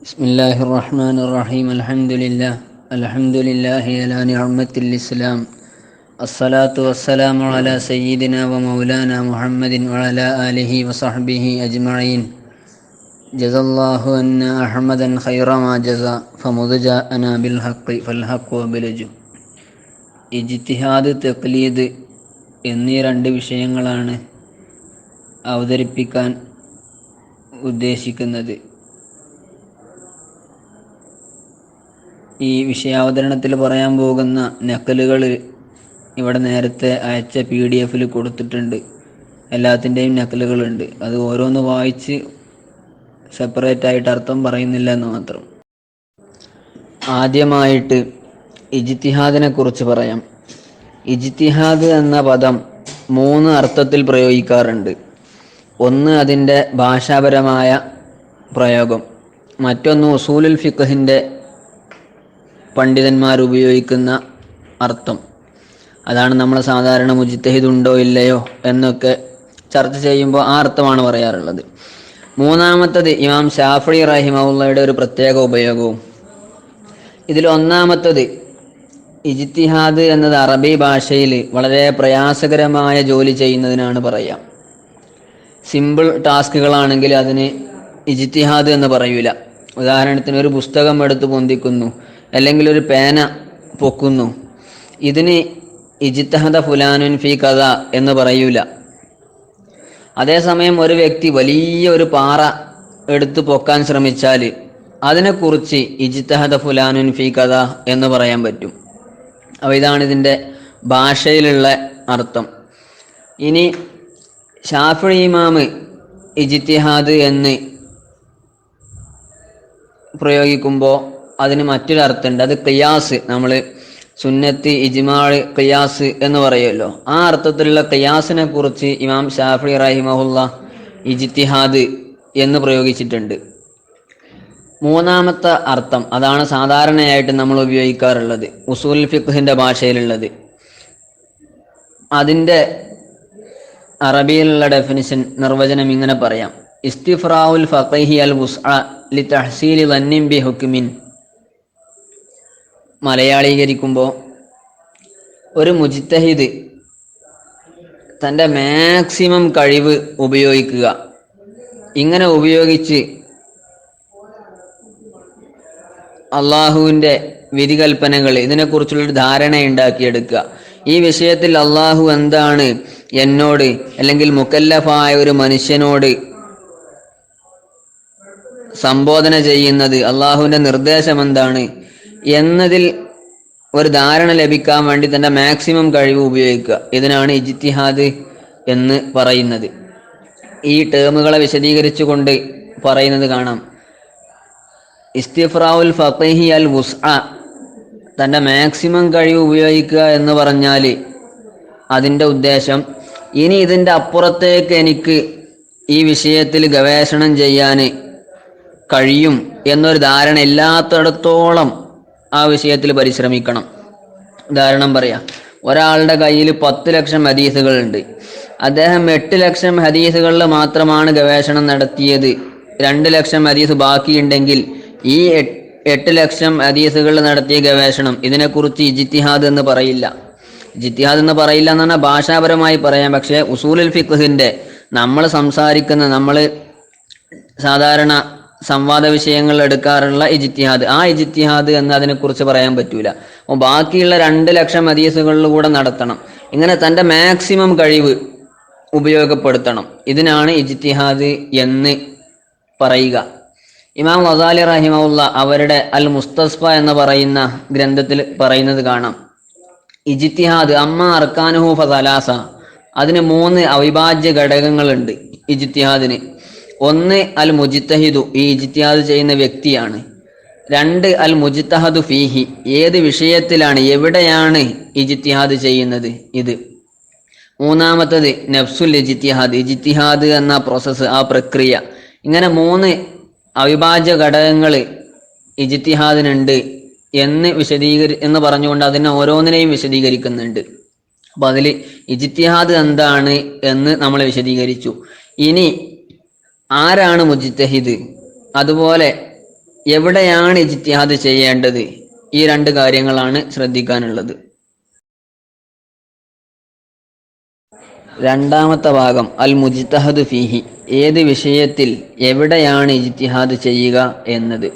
بسم الله الرحمن الرحيم الحمد لله على نعمة الإسلام الصلاة والسلام على سيدنا ومولانا محمد وعلى آله وصحبه أجمعين جزا الله أن أحمدا خير ما جزا فمذ جاءنا بالحق فالحق وبلجു ഇജ്തിഹാദ് തഖ്ലീദ് എന്നീ രണ്ട് വിഷയങ്ങളാണ് അവതരിപ്പിക്കാൻ ഉദ്ദേശിക്കുന്നത്. ഈ വിഷയാവതരണത്തിൽ പറയാൻ പോകുന്ന നക്കലുകൾ ഇവിടെ നേരത്തെ അയച്ച PDF കൊടുത്തിട്ടുണ്ട്. എല്ലാത്തിൻ്റെയും നക്കലുകളുണ്ട്. അത് ഓരോന്ന് വായിച്ച് സെപ്പറേറ്റ് ആയിട്ട് അർത്ഥം പറയുന്നില്ല എന്ന് മാത്രം. ആദ്യമായിട്ട് ഇജ്തിഹാദിനെ കുറിച്ച് പറയാം. ഇജ്തിഹാദ് എന്ന പദം 3 അർത്ഥത്തിൽ പ്രയോഗിക്കാറുണ്ട്. ഒന്ന് അതിൻ്റെ ഭാഷാപരമായ പ്രയോഗം, മറ്റൊന്ന് ഉസൂലുൽ ഫിഖ്ഹിൻ്റെ പണ്ഡിതന്മാർ ഉപയോഗിക്കുന്ന അർത്ഥം. അതാണ് നമ്മൾ സാധാരണ മുജ്തഹിദ് ഉണ്ടോ ഇല്ലയോ എന്നൊക്കെ ചർച്ച ചെയ്യുമ്പോൾ ആ അർത്ഥമാണ് പറയാറുള്ളത്. മൂന്നാമത്തത് ഇമാം ശാഫിഈ റഹിമഹുള്ളയുടെ ഒരു പ്രത്യേക ഉപയോഗവും. ഇതിൽ ഒന്നാമത്തത്, ഇജ്തിഹാദ് എന്നത് അറബി ഭാഷയിൽ വളരെ പ്രയാസകരമായ ജോലി ചെയ്യുന്നതിനാണ് പറയാം. സിമ്പിൾ ടാസ്കുകളാണെങ്കിൽ അതിന് ഇജ്തിഹാദ് എന്ന് പറയൂല. ഉദാഹരണത്തിന് ഒരു പുസ്തകം എടുത്ത് പൊന്തിക്കുന്നു, അല്ലെങ്കിൽ ഒരു പേന പൊക്കുന്നു, ഇതിന് ഇജ്തഹദ ഫുലാനുൻ ഫീ കദ എന്ന് പറയൂല. അതേസമയം ഒരു വ്യക്തി വലിയ ഒരു പാറ എടുത്ത് പൊക്കാൻ ശ്രമിച്ചാൽ അതിനെക്കുറിച്ച് ഇജ്തഹദ ഫുലാനുൻ ഫീ കദ എന്ന് പറയാൻ പറ്റും. അപ്പോൾ ഇതാണ് ഇതിൻ്റെ ഭാഷയിലുള്ള അർത്ഥം. ഇനി ശാഫിഈ ഇമാമ് ഇജ്തിഹാദ് എന്ന് പ്രയോഗിക്കുമ്പോൾ അതിന് മറ്റൊരർത്ഥമുണ്ട്. അത് ഖിയാസ്, നമ്മൾ സുന്നത്ത്, ഇജ്മാഅ്, ഖിയാസ് എന്ന് പറയുമല്ലോ. ആ അർത്ഥത്തിലുള്ള ഖിയാസിനെ കുറിച്ച് ഇമാം ശാഫിഈ റഹിമഹുള്ള ഇജ്തിഹാദ് എന്ന് പ്രയോഗിച്ചിട്ടുണ്ട്. മൂന്നാമത്തെ അർത്ഥം, അതാണ് സാധാരണയായിട്ട് നമ്മൾ ഉപയോഗിക്കാറുള്ളത്, ഉസൂൽ ഫിഖ്ഹിൻ്റെ ഭാഷയിലുള്ളത്. അതിൻ്റെ അറബിയിലുള്ള ഡെഫിനിഷൻ, നിർവചനം ഇങ്ങനെ പറയാം: ഇസ്തിഫ്റാഉൽ ഫഖീഹി അൽ വുസ്അ ലിതഹ്സീലി ദന്നിൻ ബിഹുക്മിൻ. മലയാളീകരിക്കുമ്പോൾ ഒരു മുജ്തഹിദ് തൻ്റെ മാക്സിമം കഴിവ് ഉപയോഗിക്കുക. ഇങ്ങനെ ഉപയോഗിച്ച് അള്ളാഹുവിൻ്റെ വിധികൽപ്പനകൾ, ഇതിനെക്കുറിച്ചുള്ളൊരു ധാരണ ഉണ്ടാക്കിയെടുക്കുക. ഈ വിഷയത്തിൽ അള്ളാഹു എന്താണ് എന്നോട്, അല്ലെങ്കിൽ മുക്കല്ലഫായ ഒരു മനുഷ്യനോട് സംബോധന ചെയ്യുന്നത്, അള്ളാഹുവിൻ്റെ നിർദ്ദേശം എന്താണ് എന്നതിൽ ഒരു ധാരണ ലഭിക്കാൻ വേണ്ടി തൻ്റെ മാക്സിമം കഴിവ് ഉപയോഗിക്കുക. ഇതിനാണ് ഇജ്തിഹാദ് എന്ന് പറയുന്നത്. ഈ ടേമുകളെ വിശദീകരിച്ചുകൊണ്ട് പറയുന്നത് കാണാം. ഇസ്തിഫ്റാഉൽ ഫഖീഹി അൽ വുസ്അ, തൻ്റെ മാക്സിമം കഴിവ് ഉപയോഗിക്കുക എന്ന് പറഞ്ഞാൽ അതിൻ്റെ ഉദ്ദേശം, ഇനി ഇതിൻ്റെ അപ്പുറത്തേക്ക് എനിക്ക് ഈ വിഷയത്തിൽ ഗവേഷണം ചെയ്യാൻ കഴിയും എന്നൊരു ധാരണ ഇല്ലാത്തിടത്തോളം ആ വിഷയത്തിൽ പരിശ്രമിക്കണം. ഉദാഹരണം പറയാം, ഒരാളുടെ കയ്യിൽ 10 ലക്ഷം ഹദീസുകളുണ്ട്. അദ്ദേഹം 8 ലക്ഷം ഹദീസുകളിൽ മാത്രമാണ് ഗവേഷണം നടത്തിയത്. 2 ലക്ഷം ഹദീസ് ബാക്കിയുണ്ടെങ്കിൽ ഈ 8 ലക്ഷം ഹദീസുകളിൽ നടത്തിയ ഗവേഷണം, ഇതിനെക്കുറിച്ച് ഇജ്തിഹാദ് എന്ന് പറയില്ല. ഇജ്തിഹാദ് എന്ന് പറയില്ല എന്ന് പറഞ്ഞാൽ ഭാഷാപരമായി പറയാം. പക്ഷേ ഉസൂലുൽ ഫിഖ്ഹിൻ്റെ, നമ്മൾ സംസാരിക്കുന്ന, നമ്മൾ സാധാരണ സംവാദ വിഷയങ്ങൾ എടുക്കാറുള്ള ഇജ്തിഹാദ്, ആ ഇജ്തിഹാദ് എന്ന് അതിനെക്കുറിച്ച് പറയാൻ പറ്റൂല. അപ്പോൾ ബാക്കിയുള്ള 2 ലക്ഷം ഹദീസുകളിൽ കൂടെ നടത്തണം. ഇങ്ങനെ തൻ്റെ മാക്സിമം കഴിവ് ഉപയോഗപ്പെടുത്തണം. ഇതിനാണ് ഇജ്തിഹാദ് എന്ന് പറയുക. ഇമാം ഗസാലി റഹിമഹുള്ള അവരുടെ അൽ മുസ്തസ്ഫ എന്ന് പറയുന്ന ഗ്രന്ഥത്തിൽ പറയുന്നത് കാണാം, ഇജ്തിഹാദ് അമ്മ അർക്കാനുഹു ഫസലാസ, അതിന് 3 അവിഭാജ്യ ഘടകങ്ങളുണ്ട് ഇജ്തിഹാദിന്. ഒന്ന് അൽ മുജ്തഹിദു, ഈ ഇജ്തിഹാദ് ചെയ്യുന്ന വ്യക്തിയാണ്. 2 അൽ മുജ്തഹദു ഫീഹി, ഏത് വിഷയത്തിലാണ്, എവിടെയാണ് ഇജ്തിഹാദ് ചെയ്യുന്നത്, ഇത്. മൂന്നാമത്തത് നഫ്സുൽ ഇജ്തിഹാദ്, ഇജ്തിഹാദ് എന്ന പ്രോസസ്സ്, ആ പ്രക്രിയ. ഇങ്ങനെ 3 അവിഭാജ്യ ഘടകങ്ങൾ ഇജ്തിഹാദിനുണ്ട് എന്ന് പറഞ്ഞുകൊണ്ട് അതിനെ ഓരോന്നിനെയും വിശദീകരിക്കുന്നുണ്ട്. അപ്പം അതിൽ ഇജ്തിഹാദ് എന്താണ് എന്ന് നമ്മൾ വിശദീകരിച്ചു. ഇനി ആരാണ് മുജ്തഹിദ്, അതുപോലെ എവിടെയാണ് ഇജ്തിഹാദ് ചെയ്യേണ്ടത്? ഈ രണ്ട് കാര്യങ്ങളാണ് ശ്രദ്ധിക്കാനുള്ളത്. രണ്ടാമത്തെ ഭാഗം അൽ മുജ്തഹദ് ഫീഹി, ഏത് വിഷയത്തിൽ എവിടെയാണ് ഇജ്തിഹാദ് ചെയ്യുക എന്നത്.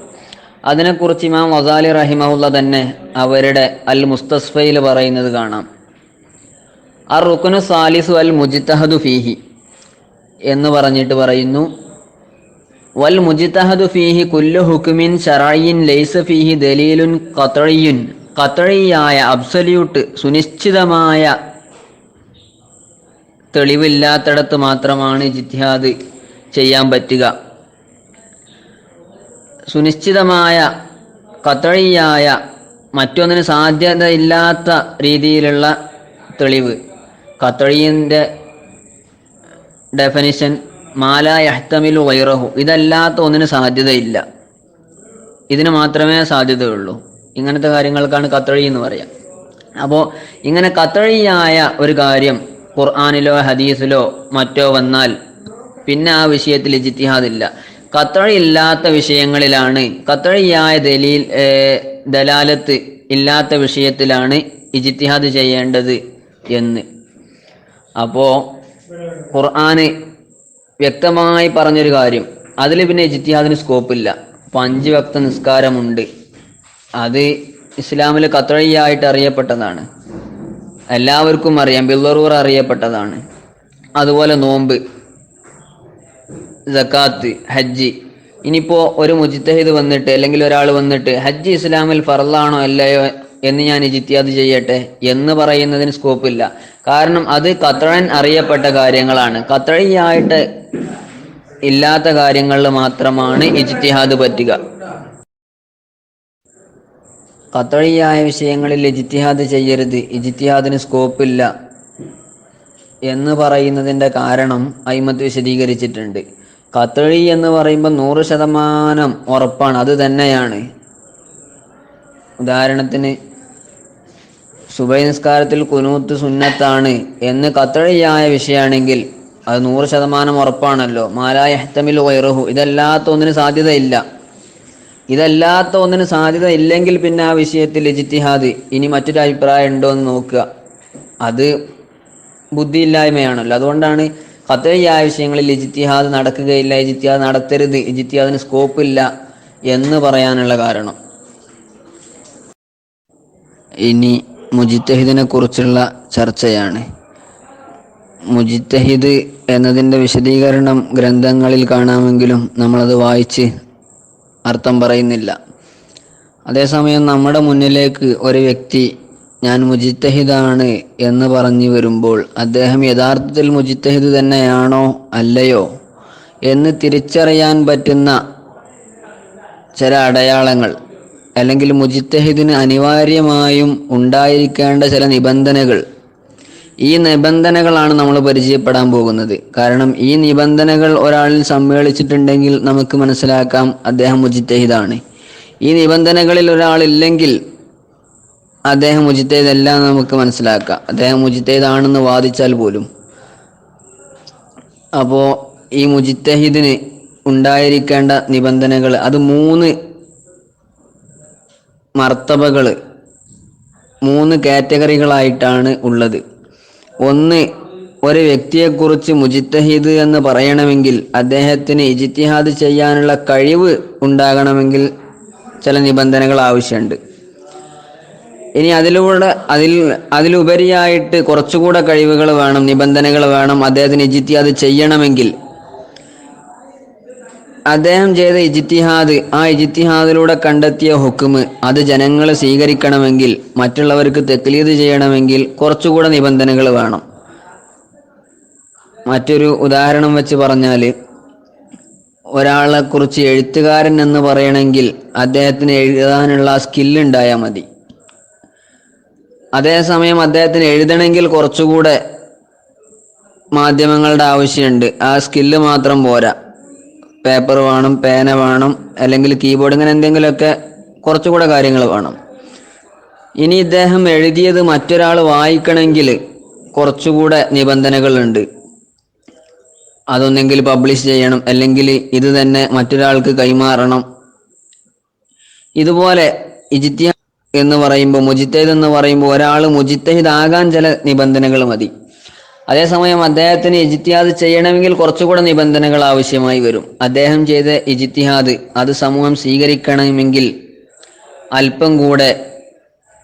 അതിനെക്കുറിച്ച് ഇമാം ഗസാലി റഹിമഹുല്ല തന്നെ അവരുടെ അൽ മുസ്തസ്ഫയിൽ പറയുന്നത് കാണാം. അർ റുക്നു സാലിസു അൽ മുജ്തഹദു ഫീഹി എന്ന് പറഞ്ഞിട്ട് പറയുന്നു, വൽ മുജ്തഹദു ഫീഹി കുല്ലു ഹുക്മിൻ ശർഈൻ ലൈസ ഫീഹി ദലീലുൻ ഖത്ഇയ്യുൻ, ഖത്ഇയായ അബ്സല്യൂട്ട് സുനിശ്ചിതമായ തെളിവില്ലാത്തിടത്ത് മാത്രമാണ് ഇജ്തിഹാദ് ചെയ്യാൻ പറ്റുക. സുനിശ്ചിതമായ ഖത്ഇയായ മറ്റൊന്നിന് സാധ്യതയില്ലാത്ത രീതിയിലുള്ള തെളിവ്. ഖത്ഇന്റെ ഡെഫിനിഷൻ മാല യഹ്തമിലു ഗൈറഹു, ഇതല്ലാത്ത ഒന്നിന് സാധ്യതയില്ല, ഇതിന് മാത്രമേ സാധ്യതയുള്ളൂ. ഇങ്ങനത്തെ കാര്യങ്ങൾക്കാണ് ഖത്ഇ എന്ന് പറയാം. അപ്പോൾ ഇങ്ങനെ ഖത്ഇയായ ഒരു കാര്യം ഖുർആനിലോ ഹദീസിലോ മറ്റോ വന്നാൽ പിന്നെ ആ വിഷയത്തിൽ ഇജ്തിഹാദ് ഇല്ല. ഖത്ഇ ഇല്ലാത്ത വിഷയങ്ങളിലാണ്, ഖത്ഇയായ ദലാലത്ത് ഇല്ലാത്ത വിഷയത്തിലാണ് ഇജ്തിഹാദ് ചെയ്യേണ്ടത് എന്ന്. അപ്പോൾ ഖുർആന് വ്യക്തമായി പറഞ്ഞൊരു കാര്യം, അതിൽ പിന്നെ ഇജ്തിഹാദിന് സ്കോപ്പില്ല. അപ്പോൾ 5 വക്ത നിസ്കാരമുണ്ട്, അത് ഇസ്ലാമിൽ ഖത്ഇയായിട്ട് അറിയപ്പെട്ടതാണ്, എല്ലാവർക്കും അറിയാം, ബില്ലറൂർ അറിയപ്പെട്ടതാണ്. അതുപോലെ നോമ്പ്, സക്കാത്ത്, ഹജ്ജ്. ഇനിയിപ്പോൾ ഒരു മുജ്തഹിദ് വന്നിട്ട് അല്ലെങ്കിൽ ഒരാൾ വന്നിട്ട് ഹജ്ജ് ഇസ്ലാമിൽ ഫർളാണോ അല്ലയോ എന്ന് ഞാൻ ഇജ്തിഹാദ് ചെയ്യട്ടെ എന്ന് പറയുന്നതിന് സ്കോപ്പില്ല. കാരണം അത് ഖത്ഇൻ അറിയപ്പെട്ട കാര്യങ്ങളാണ്. ഖത്ഇയായിട്ട് ഇല്ലാത്ത കാര്യങ്ങളിൽ മാത്രമാണ് ഇജ്തിഹാദ് പറ്റുക. ഖത്ഇയായ വിഷയങ്ങളിൽ ഇജ്തിഹാദ് ചെയ്യരുത്, ഇജ്തിഹാദിന് സ്കോപ്പില്ല എന്ന് പറയുന്നതിൻ്റെ കാരണം അയിമത്ത് വിശദീകരിച്ചിട്ടുണ്ട്. ഖത്ഇ എന്ന് പറയുമ്പോൾ 100% ഉറപ്പാണ്, അത് തന്നെയാണ്. ഉദാഹരണത്തിന് സുബഹി നിസ്കാരത്തിൽ ഖുനൂത്ത് സുന്നത്താണ് എന്ന് ഖത്ഇയായ വിഷയമാണെങ്കിൽ അത് 100% ഉറപ്പാണല്ലോ. മാലാ യഹ്തമിലു ഗൈറഹു, ഇതല്ലാത്ത ഒന്നിന് സാധ്യതയില്ല. ഇതല്ലാത്ത ഒന്നിന് സാധ്യത ഇല്ലെങ്കിൽ പിന്നെ ആ വിഷയത്തിൽ ഇജ്തിഹാദ് ഇനി മറ്റൊരു അഭിപ്രായം ഉണ്ടോ എന്ന് നോക്കുക, അത് ബുദ്ധിയില്ലായ്മയാണല്ലോ. അതുകൊണ്ടാണ് ഖത്ഇയായ വിഷയങ്ങളിൽ ഇജ്തിഹാദ് നടക്കുകയില്ല, ഇജ്തിഹാദ് നടത്തരുത്, ഇജ്തിഹാദിന് സ്കോപ്പില്ല എന്ന് പറയാനുള്ള കാരണം. ഇനി മുജ്തഹിദിനെ കുറിച്ചുള്ള ചർച്ചയാണ്. മുജ്തഹിദ് എന്നതിൻ്റെ വിശദീകരണം ഗ്രന്ഥങ്ങളിൽ കാണാമെങ്കിലും നമ്മളത് വായിച്ച് അർത്ഥം പറയുന്നില്ല. അതേസമയം നമ്മുടെ മുന്നിലേക്ക് ഒരു വ്യക്തി ഞാൻ മുജ്തഹിദാണ് എന്ന് പറഞ്ഞു വരുമ്പോൾ അദ്ദേഹം യഥാർത്ഥത്തിൽ മുജ്തഹിദ് തന്നെയാണോ അല്ലയോ എന്ന് തിരിച്ചറിയാൻ പറ്റുന്ന ചില അടയാളങ്ങൾ, അല്ലെങ്കിൽ മുജ്തഹിദിന് അനിവാര്യമായും ഉണ്ടായിരിക്കേണ്ട ചില നിബന്ധനകൾ, ഈ നിബന്ധനകളാണ് നമ്മൾ പരിചയപ്പെടാൻ പോകുന്നത്. കാരണം ഈ നിബന്ധനകൾ ഒരാളിൽ സമ്മേളിച്ചിട്ടുണ്ടെങ്കിൽ നമുക്ക് മനസ്സിലാക്കാം അദ്ദേഹം മുജ്തഹിദാണ്. ഈ നിബന്ധനകളിൽ ഒരാളില്ലെങ്കിൽ അദ്ദേഹം മുജ്തഹിദല്ല എന്ന് നമുക്ക് മനസ്സിലാക്കാം, അദ്ദേഹം മുജ്തഹിദാണെന്ന് വാദിച്ചാൽ പോലും. അപ്പോൾ ഈ മുജ്തഹിദിന് ഉണ്ടായിരിക്കേണ്ട നിബന്ധനകൾ, അത് 3 മർത്തബകൾ, 3 കാറ്റഗറികളായിട്ടാണ് ഉള്ളത്. ഒന്ന്, ഒരു വ്യക്തിയെക്കുറിച്ച് മുജ്തഹിദ് എന്ന് പറയണമെങ്കിൽ അദ്ദേഹത്തിന് ഇജ്തിഹാദ് ചെയ്യാനുള്ള കഴിവ് ഉണ്ടാകണമെങ്കിൽ ചില നിബന്ധനകൾ ആവശ്യമുണ്ട്. ഇനി അതിലുപരിയായിട്ട് കുറച്ചുകൂടെ കഴിവുകൾ വേണം, നിബന്ധനകൾ വേണം. അദ്ദേഹത്തിന് ഇജ്തിഹാദ് ചെയ്യണമെങ്കിൽ അദ്ദേഹം ചെയ്ത ഇജ്തിഹാദ്, ആ ഇജ്തിഹാദിലൂടെ കണ്ടെത്തിയ ഹുക്മ് അത് ജനങ്ങൾ സ്വീകരിക്കണമെങ്കിൽ, മറ്റുള്ളവർക്ക് തഖ്ലീദ് ചെയ്യണമെങ്കിൽ കുറച്ചുകൂടെ നിബന്ധനകൾ വേണം. മറ്റൊരു ഉദാഹരണം വെച്ച് പറഞ്ഞാൽ, ഒരാളെക്കുറിച്ച് എഴുത്തുകാരൻ എന്ന് പറയണമെങ്കിൽ അദ്ദേഹത്തിന് എഴുതാനുള്ള സ്കില്ലുണ്ടായാൽ മതി. അതേസമയം അദ്ദേഹത്തിന് എഴുതണമെങ്കിൽ കുറച്ചുകൂടെ മാധ്യമങ്ങളുടെ ആവശ്യമുണ്ട്, ആ സ്കില്ല് മാത്രം പോരാ. പേപ്പർ വേണം, പേന വേണം, അല്ലെങ്കിൽ കീബോർഡ്, ഇങ്ങനെ എന്തെങ്കിലുമൊക്കെ കുറച്ചുകൂടെ കാര്യങ്ങൾ വേണം. ഇനി ഇദ്ദേഹം എഴുതിയത് മറ്റൊരാൾ വായിക്കണമെങ്കിൽ കുറച്ചുകൂടെ നിബന്ധനകളുണ്ട്. അതൊന്നെങ്കിൽ പബ്ലിഷ് ചെയ്യണം, അല്ലെങ്കിൽ ഇത് തന്നെ മറ്റൊരാൾക്ക് കൈമാറണം. ഇതുപോലെ ഇജ്തിഹാദ് എന്ന് പറയുമ്പോൾ, മുജ്തഹിദ് എന്ന് പറയുമ്പോൾ ഒരാൾ മുജ്തഹിദ് ആകാൻ ചില നിബന്ധനകൾ മതി. അതേസമയം അദ്ദേഹത്തിന് ഇജ്തിഹാദ് ചെയ്യണമെങ്കിൽ കുറച്ചുകൂടെ നിബന്ധനകൾ ആവശ്യമായി വരും. അദ്ദേഹം ചെയ്ത ഇജ്തിഹാദ് അത് സമൂഹം സ്വീകരിക്കണമെങ്കിൽ അല്പം കൂടെ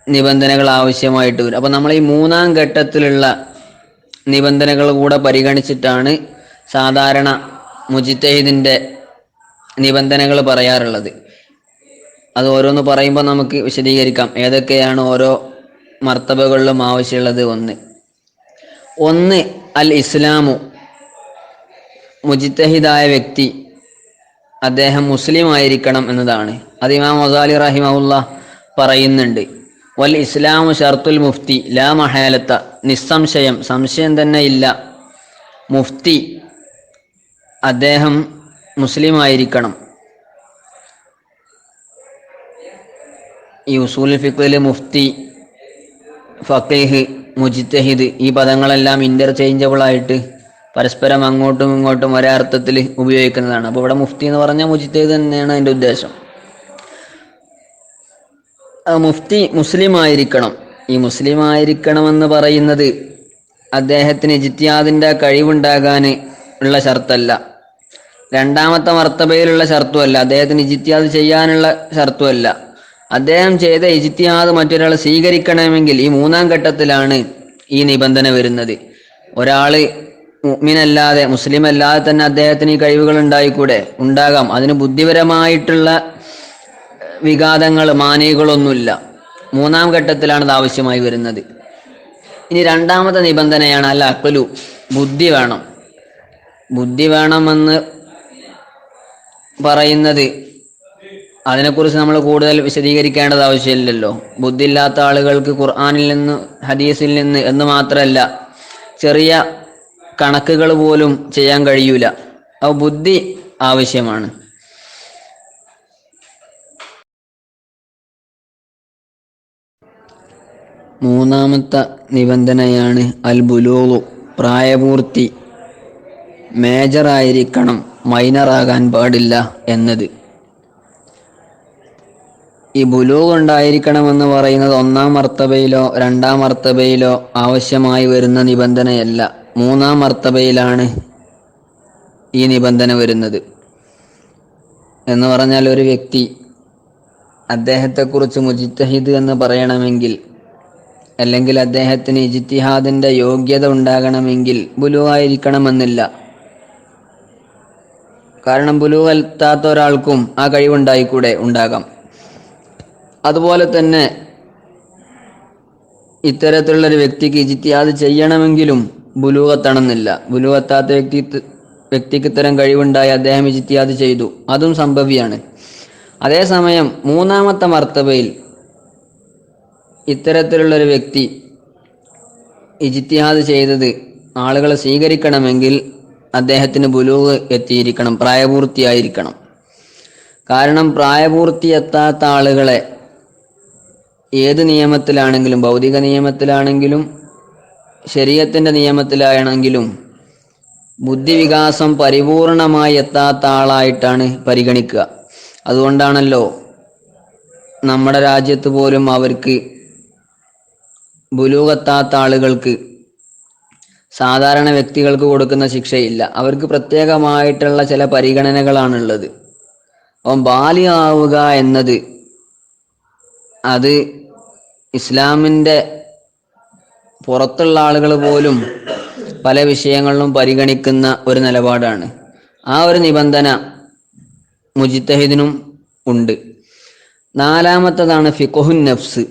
നിബന്ധനകൾ ആവശ്യമായിട്ട് വരും. അപ്പം നമ്മൾ ഈ മൂന്നാം ഘട്ടത്തിലുള്ള നിബന്ധനകൾ കൂടെ പരിഗണിച്ചിട്ടാണ് സാധാരണ മുജ്തഹിദിൻ്റെ നിബന്ധനകൾ പറയാറുള്ളത്. അത് ഓരോന്ന് പറയുമ്പോൾ നമുക്ക് വിശദീകരിക്കാം ഏതൊക്കെയാണ് ഓരോ മർത്തബകളിലും ആവശ്യമുള്ളത്. ഒന്ന് അൽ ഇസ്ലാമു, മുജ്തഹിദായ വ്യക്തി അദ്ദേഹം മുസ്ലിം ആയിരിക്കണം എന്നതാണ്. അത് ഇമാം ഗസാലി റഹിമഹുല്ലാഹ് പറയുന്നുണ്ട്. വൽ ഇസ്ലാമു ഷർത്തുൽ മുഫ്തി ലാ മഹാലത്ത, നിസ്സംശയം, സംശയം തന്നെ ഇല്ല, മുഫ്തി അദ്ദേഹം മുസ്ലിം ആയിരിക്കണം. ഈ ഉസൂൽ ഫിഖ്ഹിൽ മുഫ്തി, ഫഖീഹ്, മുജ്തഹിദ് ഈ പദങ്ങളെല്ലാം ഇന്റർചേഞ്ചബിൾ ആയിട്ട് പരസ്പരം അങ്ങോട്ടും ഇങ്ങോട്ടും ഒരേ അർത്ഥത്തിൽ ഉപയോഗിക്കുന്നതാണ്. അപ്പോൾ ഇവിടെ മുഫ്തി എന്ന് പറഞ്ഞാൽ മുജ്തഹിദ് തന്നെയാണ് അതിൻ്റെ ഉദ്ദേശം. മുഫ്തി മുസ്ലിം ആയിരിക്കണം. ഈ മുസ്ലിം ആയിരിക്കണമെന്ന് പറയുന്നത് അദ്ദേഹത്തിന് ഇജ്തിഹാദിൻ്റെ കഴിവുണ്ടാകാൻ ഉള്ള ഷർത്തല്ല, രണ്ടാമത്തെ മർത്തബയിലുള്ള ഷർത്തുമല്ല, അദ്ദേഹത്തിന് ഇജ്തിഹാദ് ചെയ്യാനുള്ള ഷർത്തുമല്ല. അദ്ദേഹം ചെയ്ത ഇജ്തിഹാദ് മറ്റൊരാൾ സ്വീകരിക്കണമെങ്കിൽ ഈ മൂന്നാം ഘട്ടത്തിലാണ് ഈ നിബന്ധന വരുന്നത്. ഒരാൾ മുഅ്മിനല്ലാതെ, മുസ്ലിം അല്ലാതെ തന്നെ അദ്ദേഹത്തിന് ഈ കഴിവുകൾ ഉണ്ടാകാം. അതിന് ബുദ്ധിപരമായിട്ടുള്ള വിഘാതങ്ങൾ, മാനികളൊന്നുമില്ല. മൂന്നാം ഘട്ടത്തിലാണ് ഇത് ആവശ്യമായി വരുന്നത്. ഇനി രണ്ടാമത്തെ നിബന്ധനയാണ് അൽ അഖ്ലു, ബുദ്ധി വേണം. ബുദ്ധി വേണമെന്ന് പറയുന്നത് അതിനെക്കുറിച്ച് നമ്മൾ കൂടുതൽ വിശദീകരിക്കേണ്ടത് ആവശ്യമില്ലല്ലോ. ബുദ്ധി ഇല്ലാത്ത ആളുകൾക്ക് ഖുർആനിൽ നിന്ന്, ഹദീസിൽ നിന്ന് എന്ന് മാത്രമല്ല ചെറിയ കണക്കുകൾ പോലും ചെയ്യാൻ കഴിയൂല. അപ്പോൾ ബുദ്ധി ആവശ്യമാണ്. മൂന്നാമത്തെ നിബന്ധനയാണ് അൽ ബുലൂഗു, പ്രായപൂർത്തി. മേജറായിരിക്കണം, മൈനറാകാൻ പാടില്ല എന്നത്. ഈ ബുലൂഗ് ഉണ്ടായിരിക്കണമെന്ന് പറയുന്നത് ഒന്നാം മർത്തബയിലോ രണ്ടാം മർത്തബയിലോ ആവശ്യമായി വരുന്ന നിബന്ധനയല്ല, മൂന്നാം മർത്തബയിലാണ് ഈ നിബന്ധന വരുന്നത്. എന്ന് പറഞ്ഞാൽ ഒരു വ്യക്തി അദ്ദേഹത്തെക്കുറിച്ച് മുജ്തഹിദ് എന്ന് പറയണമെങ്കിൽ, അല്ലെങ്കിൽ അദ്ദേഹത്തിന് ഇജ്തിഹാദിൻ്റെ യോഗ്യത ഉണ്ടാകണമെങ്കിൽ ബുലൂഗായിരിക്കണമെന്നില്ല. കാരണം ബുലൂഗ് എത്താത്ത ഒരാൾക്കും ആ ഉണ്ടാകാം. അതുപോലെ തന്നെ ഇത്തരത്തിലുള്ളൊരു വ്യക്തിക്ക് ഇജ്തിഹാദ് ചെയ്യണമെങ്കിലും ബുലൂഗ് എത്തണമെന്നില്ല. ബുലൂഗ് എത്താത്ത വ്യക്തിക്ക് ഇത്തരം കഴിവുണ്ടായി അദ്ദേഹം ഇജ്തിഹാദ് ചെയ്തു, അതും സംഭവ്യമാണ്. അതേസമയം മൂന്നാമത്തെ മർത്തബയിൽ ഇത്തരത്തിലുള്ളൊരു വ്യക്തി ഇജ്തിഹാദ് ചെയ്തത് ആളുകൾ സ്വീകരിക്കണമെങ്കിൽ അദ്ദേഹത്തിന് ബുലൂഗ് എത്തിയിരിക്കണം, പ്രായപൂർത്തിയായിരിക്കണം. കാരണം പ്രായപൂർത്തി എത്താത്ത ആളുകളെ ഏത് നിയമത്തിലാണെങ്കിലും, ഭൗതിക നിയമത്തിലാണെങ്കിലും ശരീഅത്തിന്റെ നിയമത്തിലാണെങ്കിലും ബുദ്ധിവികാസം പരിപൂർണമായി എത്താത്ത ആളായിട്ടാണ് പരിഗണിക്കുക. അതുകൊണ്ടാണല്ലോ നമ്മുടെ രാജ്യത്ത് പോലും അവർക്ക് ബുലൂഗ് എത്താത്ത ആളുകൾക്ക് സാധാരണ വ്യക്തികൾക്ക് കൊടുക്കുന്ന ശിക്ഷയില്ല. അവർക്ക് പ്രത്യേകമായിട്ടുള്ള ചില പരിഗണനകളാണുള്ളത്. അപ്പം ബാലിയാവുക എന്നത് അത് ഇസ്ലാമിൻ്റെ പുറത്തുള്ള ആളുകൾ പോലും പല വിഷയങ്ങളിലും പരിഗണിക്കുന്ന ഒരു നിലപാടാണ്. ആ ഒരു നിബന്ധന മുജ്തഹിദിനും ഉണ്ട്. നാലാമത്തതാണ് ഫിഖ്ഹുൻ നഫ്സ്.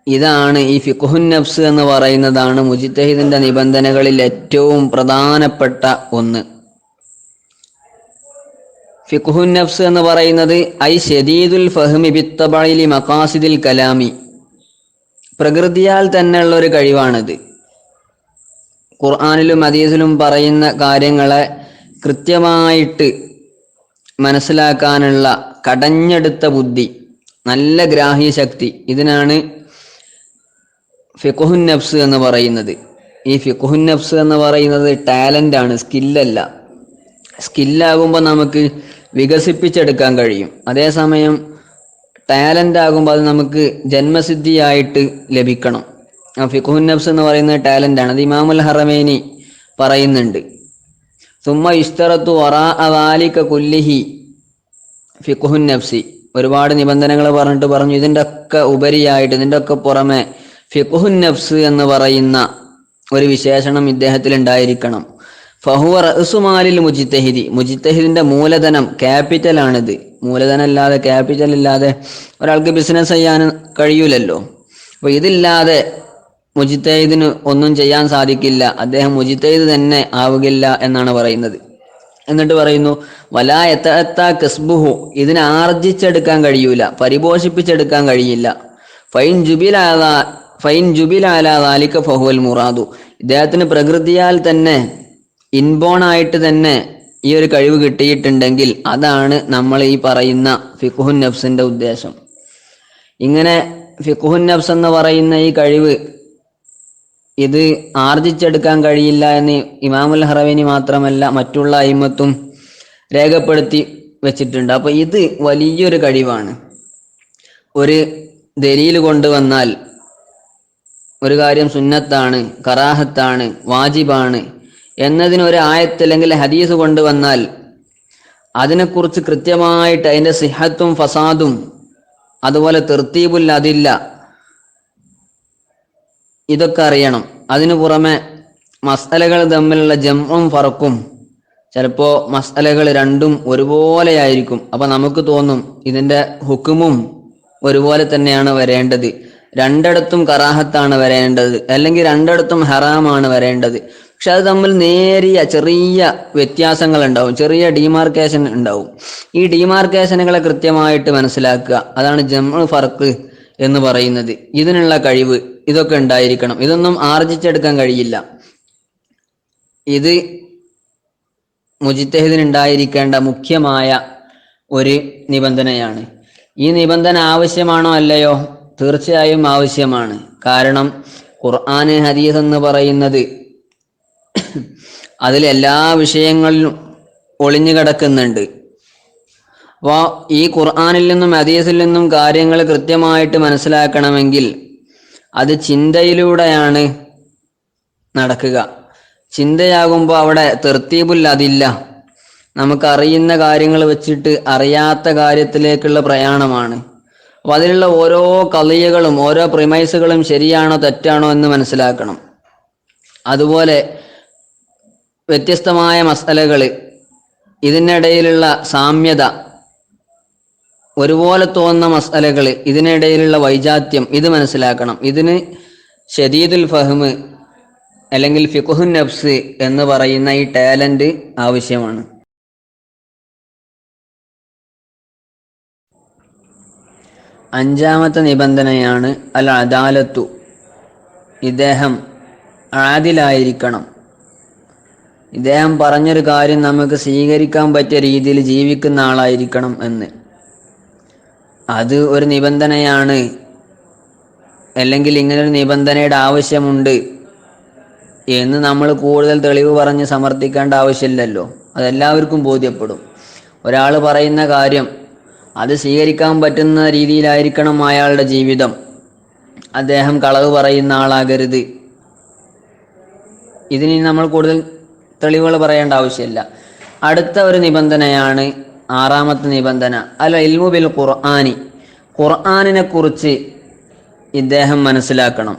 ഇതാണ് ഈ ഫിഖ്ഹുൻ നഫ്സ് എന്ന് പറയുന്നതാണ് മുജ്തഹിദിന്റെ നിബന്ധനകളിൽ ഏറ്റവും പ്രധാനപ്പെട്ട ഒന്ന്. ഫിഖ്ഹുൻ നഫ്സ് എന്ന് പറയുന്നത് ഐ ശദീദുൽ ഫഹ്മി ബിത്തബഇ മഖാസിദിൽ കലാമി, പ്രകൃതിയാൽ തന്നെയുള്ള ഒരു കഴിവാണിത്. ഖുർആനിലും ഹദീസിലും പറയുന്ന കാര്യങ്ങളെ കൃത്യമായിട്ട് മനസ്സിലാക്കാനുള്ള കടഞ്ഞെടുത്ത ബുദ്ധി, നല്ല ഗ്രാഹ്യശക്തി, ഇതിനാണ് ഫിഖ്ഹുൻ നഫ്സ് എന്ന് പറയുന്നത്. ഈ ഫിഖ്ഹുൻ നഫ്സ് എന്ന് പറയുന്നത് ടാലൻ്റ് ആണ്, സ്കില്ലല്ല. സ്കില്ലാകുമ്പോൾ നമുക്ക് വികസിപ്പിച്ചെടുക്കാൻ കഴിയും. അതേസമയം ടാലന്റ് ആകുമ്പോൾ അത് നമുക്ക് ജന്മസിദ്ധിയായിട്ട് ലഭിക്കണം. ഫിഖ്ഹുൻ നഫ്സ് എന്ന് പറയുന്നത് ടാലന്റ് ആണ്. അത് ഇമാമുൽ ഹറമൈനി പറയുന്നുണ്ട്. സുമ്മ ഇഷ്തറത്തു വറാഅ ദാലിക കുല്ലിഹി ഫിഖ്ഹുൻ നഫ്സി. ഒരുപാട് നിബന്ധനകൾ പറഞ്ഞിട്ട് പറഞ്ഞു ഇതിൻ്റെ ഒക്കെ ഉപരിയായിട്ട്, ഇതിൻ്റെ ഒക്കെ പുറമെ ഫിഖ്ഹുൻ നഫ്സ് എന്ന് പറയുന്ന ഒരു വിശേഷണം ഇദ്ദേഹത്തിൽ ഉണ്ടായിരിക്കണം. ഫഹുവ റഅ്സുമാലിൽ മുജ്തഹിദി. മുജ്തഹിദിന്റെ മൂലധനം, ക്യാപിറ്റലാണിത്. മൂലധനം ഇല്ലാതെ, ക്യാപിറ്റൽ ഇല്ലാതെ ഒരാൾക്ക് ബിസിനസ് ചെയ്യാൻ കഴിയൂലല്ലോ. അപ്പോൾ ഇതില്ലാതെ മുജ്തഹിദിന് ഒന്നും ചെയ്യാൻ സാധിക്കില്ല. അദ്ദേഹം മുജ്തഹിദ് തന്നെ ആവുകയില്ല എന്നാണ് പറയുന്നത്. എന്നിട്ട് പറയുന്നു വലാ യതഅത്താ കസ്ബുഹു. ഇതിനെ ആർജിച്ചെടുക്കാൻ കഴിയൂല, പരിപോഷിപ്പിച്ചെടുക്കാൻ കഴിയില്ല. ഫൈൻ ജുബില അലാ ദാലിക ഫഹുവൽ മുറാദു. ഇദ്ദേഹത്തിന് പ്രകൃതിയാൽ തന്നെ, ഇൻബോൺ ആയിട്ട് തന്നെ ഈ ഒരു കഴിവ് കിട്ടിയിട്ടുണ്ടെങ്കിൽ അതാണ് നമ്മൾ ഈ പറയുന്ന ഫിഖ്ഹുൻ നഫ്സിന്റെ ഉദ്ദേശം. ഇങ്ങനെ ഫിഖ്ഹുൻ നഫ്സ് എന്ന് പറയുന്ന ഈ കഴിവ് ഇത് ആർജിച്ചെടുക്കാൻ കഴിയില്ല എന്ന് ഇമാമുൽ ഹറമൈനി മാത്രമല്ല മറ്റുള്ള അയിമത്തും രേഖപ്പെടുത്തി വെച്ചിട്ടുണ്ട്. അപ്പോൾ ഇത് വലിയൊരു കഴിവാണ്. ഒരു ദലീൽ കൊണ്ടുവന്നാൽ ഒരു കാര്യം സുന്നത്താണ്, കറാഹത്താണ്, വാജിബാണ് എന്നതിനൊരു ആയത്ത് അല്ലെങ്കിൽ ഹദീസ് കൊണ്ടുവന്നാൽ അതിനെക്കുറിച്ച് കൃത്യമായിട്ട് അതിൻ്റെ സിഹത്തും ഫസാദും അതുപോലെ തെർത്തീബുൽ അതില്ല ഇതൊക്കെ അറിയണം. അതിനു പുറമെ മസ്അലകൾ തമ്മിലുള്ള ജംഉം ഫർഖും, ചിലപ്പോൾ മസ്അലകൾ രണ്ടും ഒരുപോലെയായിരിക്കും. അപ്പം നമുക്ക് തോന്നും ഇതിൻ്റെ ഹുക്കുമും ഒരുപോലെ തന്നെയാണ് വരേണ്ടത്, രണ്ടിടത്തും കറാഹത്താണ് വരേണ്ടത്, അല്ലെങ്കിൽ രണ്ടിടത്തും ഹറാമാണ് വരേണ്ടത്. പക്ഷെ അത് തമ്മിൽ നേരിയ ചെറിയ വ്യത്യാസങ്ങൾ ഉണ്ടാവും, ചെറിയ ഡിമാർക്കേഷൻ ഉണ്ടാവും. ഈ ഡിമാർക്കേഷനുകളെ കൃത്യമായിട്ട് മനസ്സിലാക്കുക, അതാണ് ജംഉ ഫർഖ് എന്ന് പറയുന്നത്. ഇതിനുള്ള കഴിവ് ഇതൊക്കെ ഉണ്ടായിരിക്കണം. ഇതൊന്നും ആർജിച്ചെടുക്കാൻ കഴിയില്ല. ഇത് മുജ്തഹിദിന് ഉണ്ടായിരിക്കേണ്ട മുഖ്യമായ ഒരു നിബന്ധനയാണ്. ഈ നിബന്ധന ആവശ്യമാണോ അല്ലയോ? തീർച്ചയായും ആവശ്യമാണ്. കാരണം ഖുർആന് ഹദീസ് എന്ന് പറയുന്നത് അതിലെല്ലാ വിഷയങ്ങളിലും ഒളിഞ്ഞു കിടക്കുന്നുണ്ട്. അപ്പോൾ ഈ ഖുർആനിൽ നിന്നും ഹദീസിൽ നിന്നും കാര്യങ്ങൾ കൃത്യമായിട്ട് മനസ്സിലാക്കണമെങ്കിൽ അത് ചിന്തയിലൂടെയാണ് നടക്കുക. ചിന്തയാകുമ്പോൾ അവിടെ തെർത്തീബുൽ അതില്ല. നമുക്കറിയുന്ന കാര്യങ്ങൾ വെച്ചിട്ട് അറിയാത്ത കാര്യത്തിലേക്കുള്ള പ്രയാണമാണ്. അപ്പോൾ അതിലുള്ള ഓരോ ഖളിയകളും ഓരോ പ്രിമൈസുകളും ശരിയാണോ തെറ്റാണോ എന്ന് മനസ്സിലാക്കണം. അതുപോലെ വ്യത്യസ്തമായ മസ്അലകൾ, ഇതിനിടയിലുള്ള സാമ്യത, ഒരുപോലെ തോന്നുന്ന മസ്അലകൾ, ഇതിനിടയിലുള്ള വൈജാത്യം ഇത് മനസ്സിലാക്കണം. ഇതിന് ശദീദുൽ ഫഹ്മ് അല്ലെങ്കിൽ ഫിഖ്ഹുൻ നഫ്സ് എന്ന് പറയുന്ന ഈ ടാലന്റ് ആവശ്യമാണ്. അഞ്ചാമത്തെ നിബന്ധനയാണ് അൽ അദാലത്തു. ഇദ്ദേഹം ആദിലായിരിക്കണം. ഇദ്ദേഹം പറഞ്ഞൊരു കാര്യം നമുക്ക് സ്വീകരിക്കാൻ പറ്റിയ രീതിയിൽ ജീവിക്കുന്ന ആളായിരിക്കണം എന്ന്. അത് ഒരു നിബന്ധനയാണ്. അല്ലെങ്കിൽ ഇങ്ങനൊരു നിബന്ധനയുടെ ആവശ്യമുണ്ട് എന്ന് നമ്മൾ കൂടുതൽ തെളിവ് പറഞ്ഞ് സമർത്ഥിക്കേണ്ട ആവശ്യമില്ലല്ലോ. അതെല്ലാവർക്കും ബോധ്യപ്പെടും. ഒരാൾ പറയുന്ന കാര്യം അത് സ്വീകരിക്കാൻ പറ്റുന്ന രീതിയിലായിരിക്കണം അയാളുടെ ജീവിതം. അദ്ദേഹം കളവ് പറയുന്ന ആളാകരുത്. ഇതിന് നമ്മൾ കൂടുതൽ തെളിവുകൾ പറയേണ്ട ആവശ്യമില്ല. അടുത്ത ഒരു നിബന്ധനയാണ് ആറാമത്തെ നിബന്ധന, അൽ ഇൽമു ബിൽ ഖുർആനി. ഖുർആനിനെ കുറിച്ച് ഇദ്ദേഹം മനസ്സിലാക്കണം.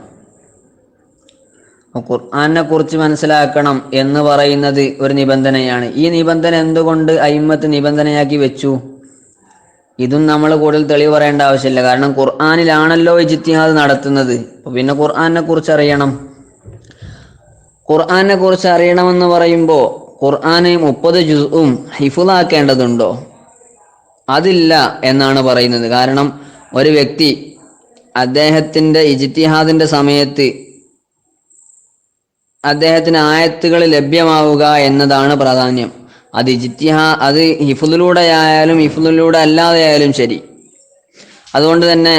ഖുർആനെ കുറിച്ച് മനസ്സിലാക്കണം എന്ന് പറയുന്നത് ഒരു നിബന്ധനയാണ്. ഈ നിബന്ധന എന്തുകൊണ്ട് അയിമ്മത്ത് നിബന്ധനയാക്കി വെച്ചു? ഇതും നമ്മൾ കൂടുതൽ തെളിവ് പറയേണ്ട ആവശ്യമില്ല. കാരണം ഖുർആനിലാണല്ലോ ഇജ്തിഹാദ് നടത്തുന്നത്. അപ്പോൾ പിന്നെ ഖുർആനെ കുറിച്ച് അറിയണം. ഖുർആനെ കുറിച്ച് അറിയണമെന്ന് പറയുമ്പോൾ ഖുർആന് 30 ജുസും ഹിഫ്ളാക്കേണ്ടതുണ്ടോ? അതില്ല എന്നാണ് പറയുന്നത്. കാരണം ഒരു വ്യക്തി അദ്ദേഹത്തിൻ്റെ ഇജ്തിഹാദിൻ്റെ സമയത്ത് അദ്ദേഹത്തിന് ആയത്തുകൾ ലഭ്യമാവുക എന്നതാണ് പ്രാധാന്യം. അത് അത് ഹിഫ്ളിലൂടെ ആയാലും ഹിഫ്ളിലൂടെ അല്ലാതെ ആയാലും ശരി. അതുകൊണ്ട് തന്നെ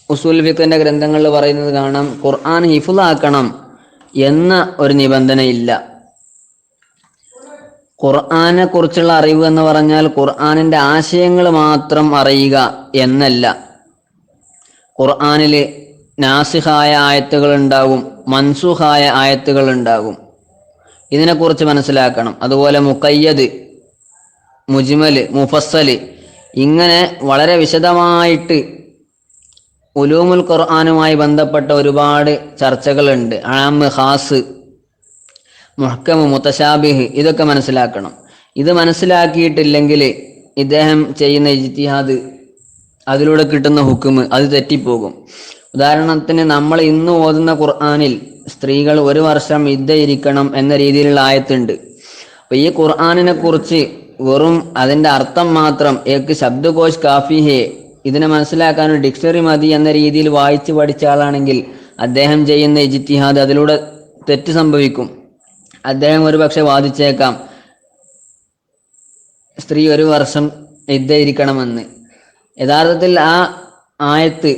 ഉസൂൽ ഫിഖിന്റെ ഗ്രന്ഥങ്ങളിൽ പറയുന്നത് കാണാം, ഖുർആൻ ഹിഫ്ളാക്കണം എന്ന ഒരു നിബന്ധനയില്ല. ഖുർആനെ കുറിച്ചുള്ള അറിവ് എന്ന് പറഞ്ഞാൽ ഖുർആനിന്റെ ആശയങ്ങൾ മാത്രം അറിയുക എന്നല്ല. ഖുർആനിൽ നാസിഖായ ആയത്തുകൾ ഉണ്ടാകും, മൻസൂഖായ ആയത്തുകൾ ഉണ്ടാകും. ഇതിനെക്കുറിച്ച് മനസ്സിലാക്കണം. അതുപോലെ മുഖയ്യദ്, മുജ്മല്, മുഫസ്സല്, ഇങ്ങനെ വളരെ വിശദമായിട്ട് ഉലൂമുൽ ഖുർആനുമായി ബന്ധപ്പെട്ട ഒരുപാട് ചർച്ചകളുണ്ട്. ആം, ഖാസ്, മുഹ്കം, മുതശാബിഹ്, ഇതൊക്കെ മനസ്സിലാക്കണം. ഇത് മനസ്സിലാക്കിയിട്ടില്ലെങ്കിൽ ഇദ്ദേഹം ചെയ്യുന്ന ഇജ്തിഹാദ്, അതിലൂടെ കിട്ടുന്ന ഹുക്കുമ് അത് തെറ്റിപ്പോകും. ഉദാഹരണത്തിന് നമ്മൾ ഇന്ന് ഓതുന്ന ഖുർആനിൽ സ്ത്രീകൾ 1 വർഷം ഇരിക്കണം എന്ന രീതിയിലുള്ള ആയത്തുണ്ട്. അപ്പൊ ഈ ഖുർആനിനെ കുറിച്ച് വെറും അതിന്റെ അർത്ഥം മാത്രം ഏക്ക് ശബ്ദകോശ് കാഫി ഹേ, ഇതിനെ മനസ്സിലാക്കാൻ ഒരു ഡിക്ഷണറി മതി എന്ന രീതിയിൽ വായിച്ച് പഠിച്ച ആളാണെങ്കിൽ അദ്ദേഹം ചെയ്യുന്ന ഇജ്തിഹാദ് അതിലൂടെ തെറ്റ് സംഭവിക്കും. അദ്ദേഹം ഒരു പക്ഷെ വാദിച്ചേക്കാം സ്ത്രീ 1 വർഷം ഇരിക്കണമെന്ന്. യഥാർത്ഥത്തിൽ ആ ആയത്ത്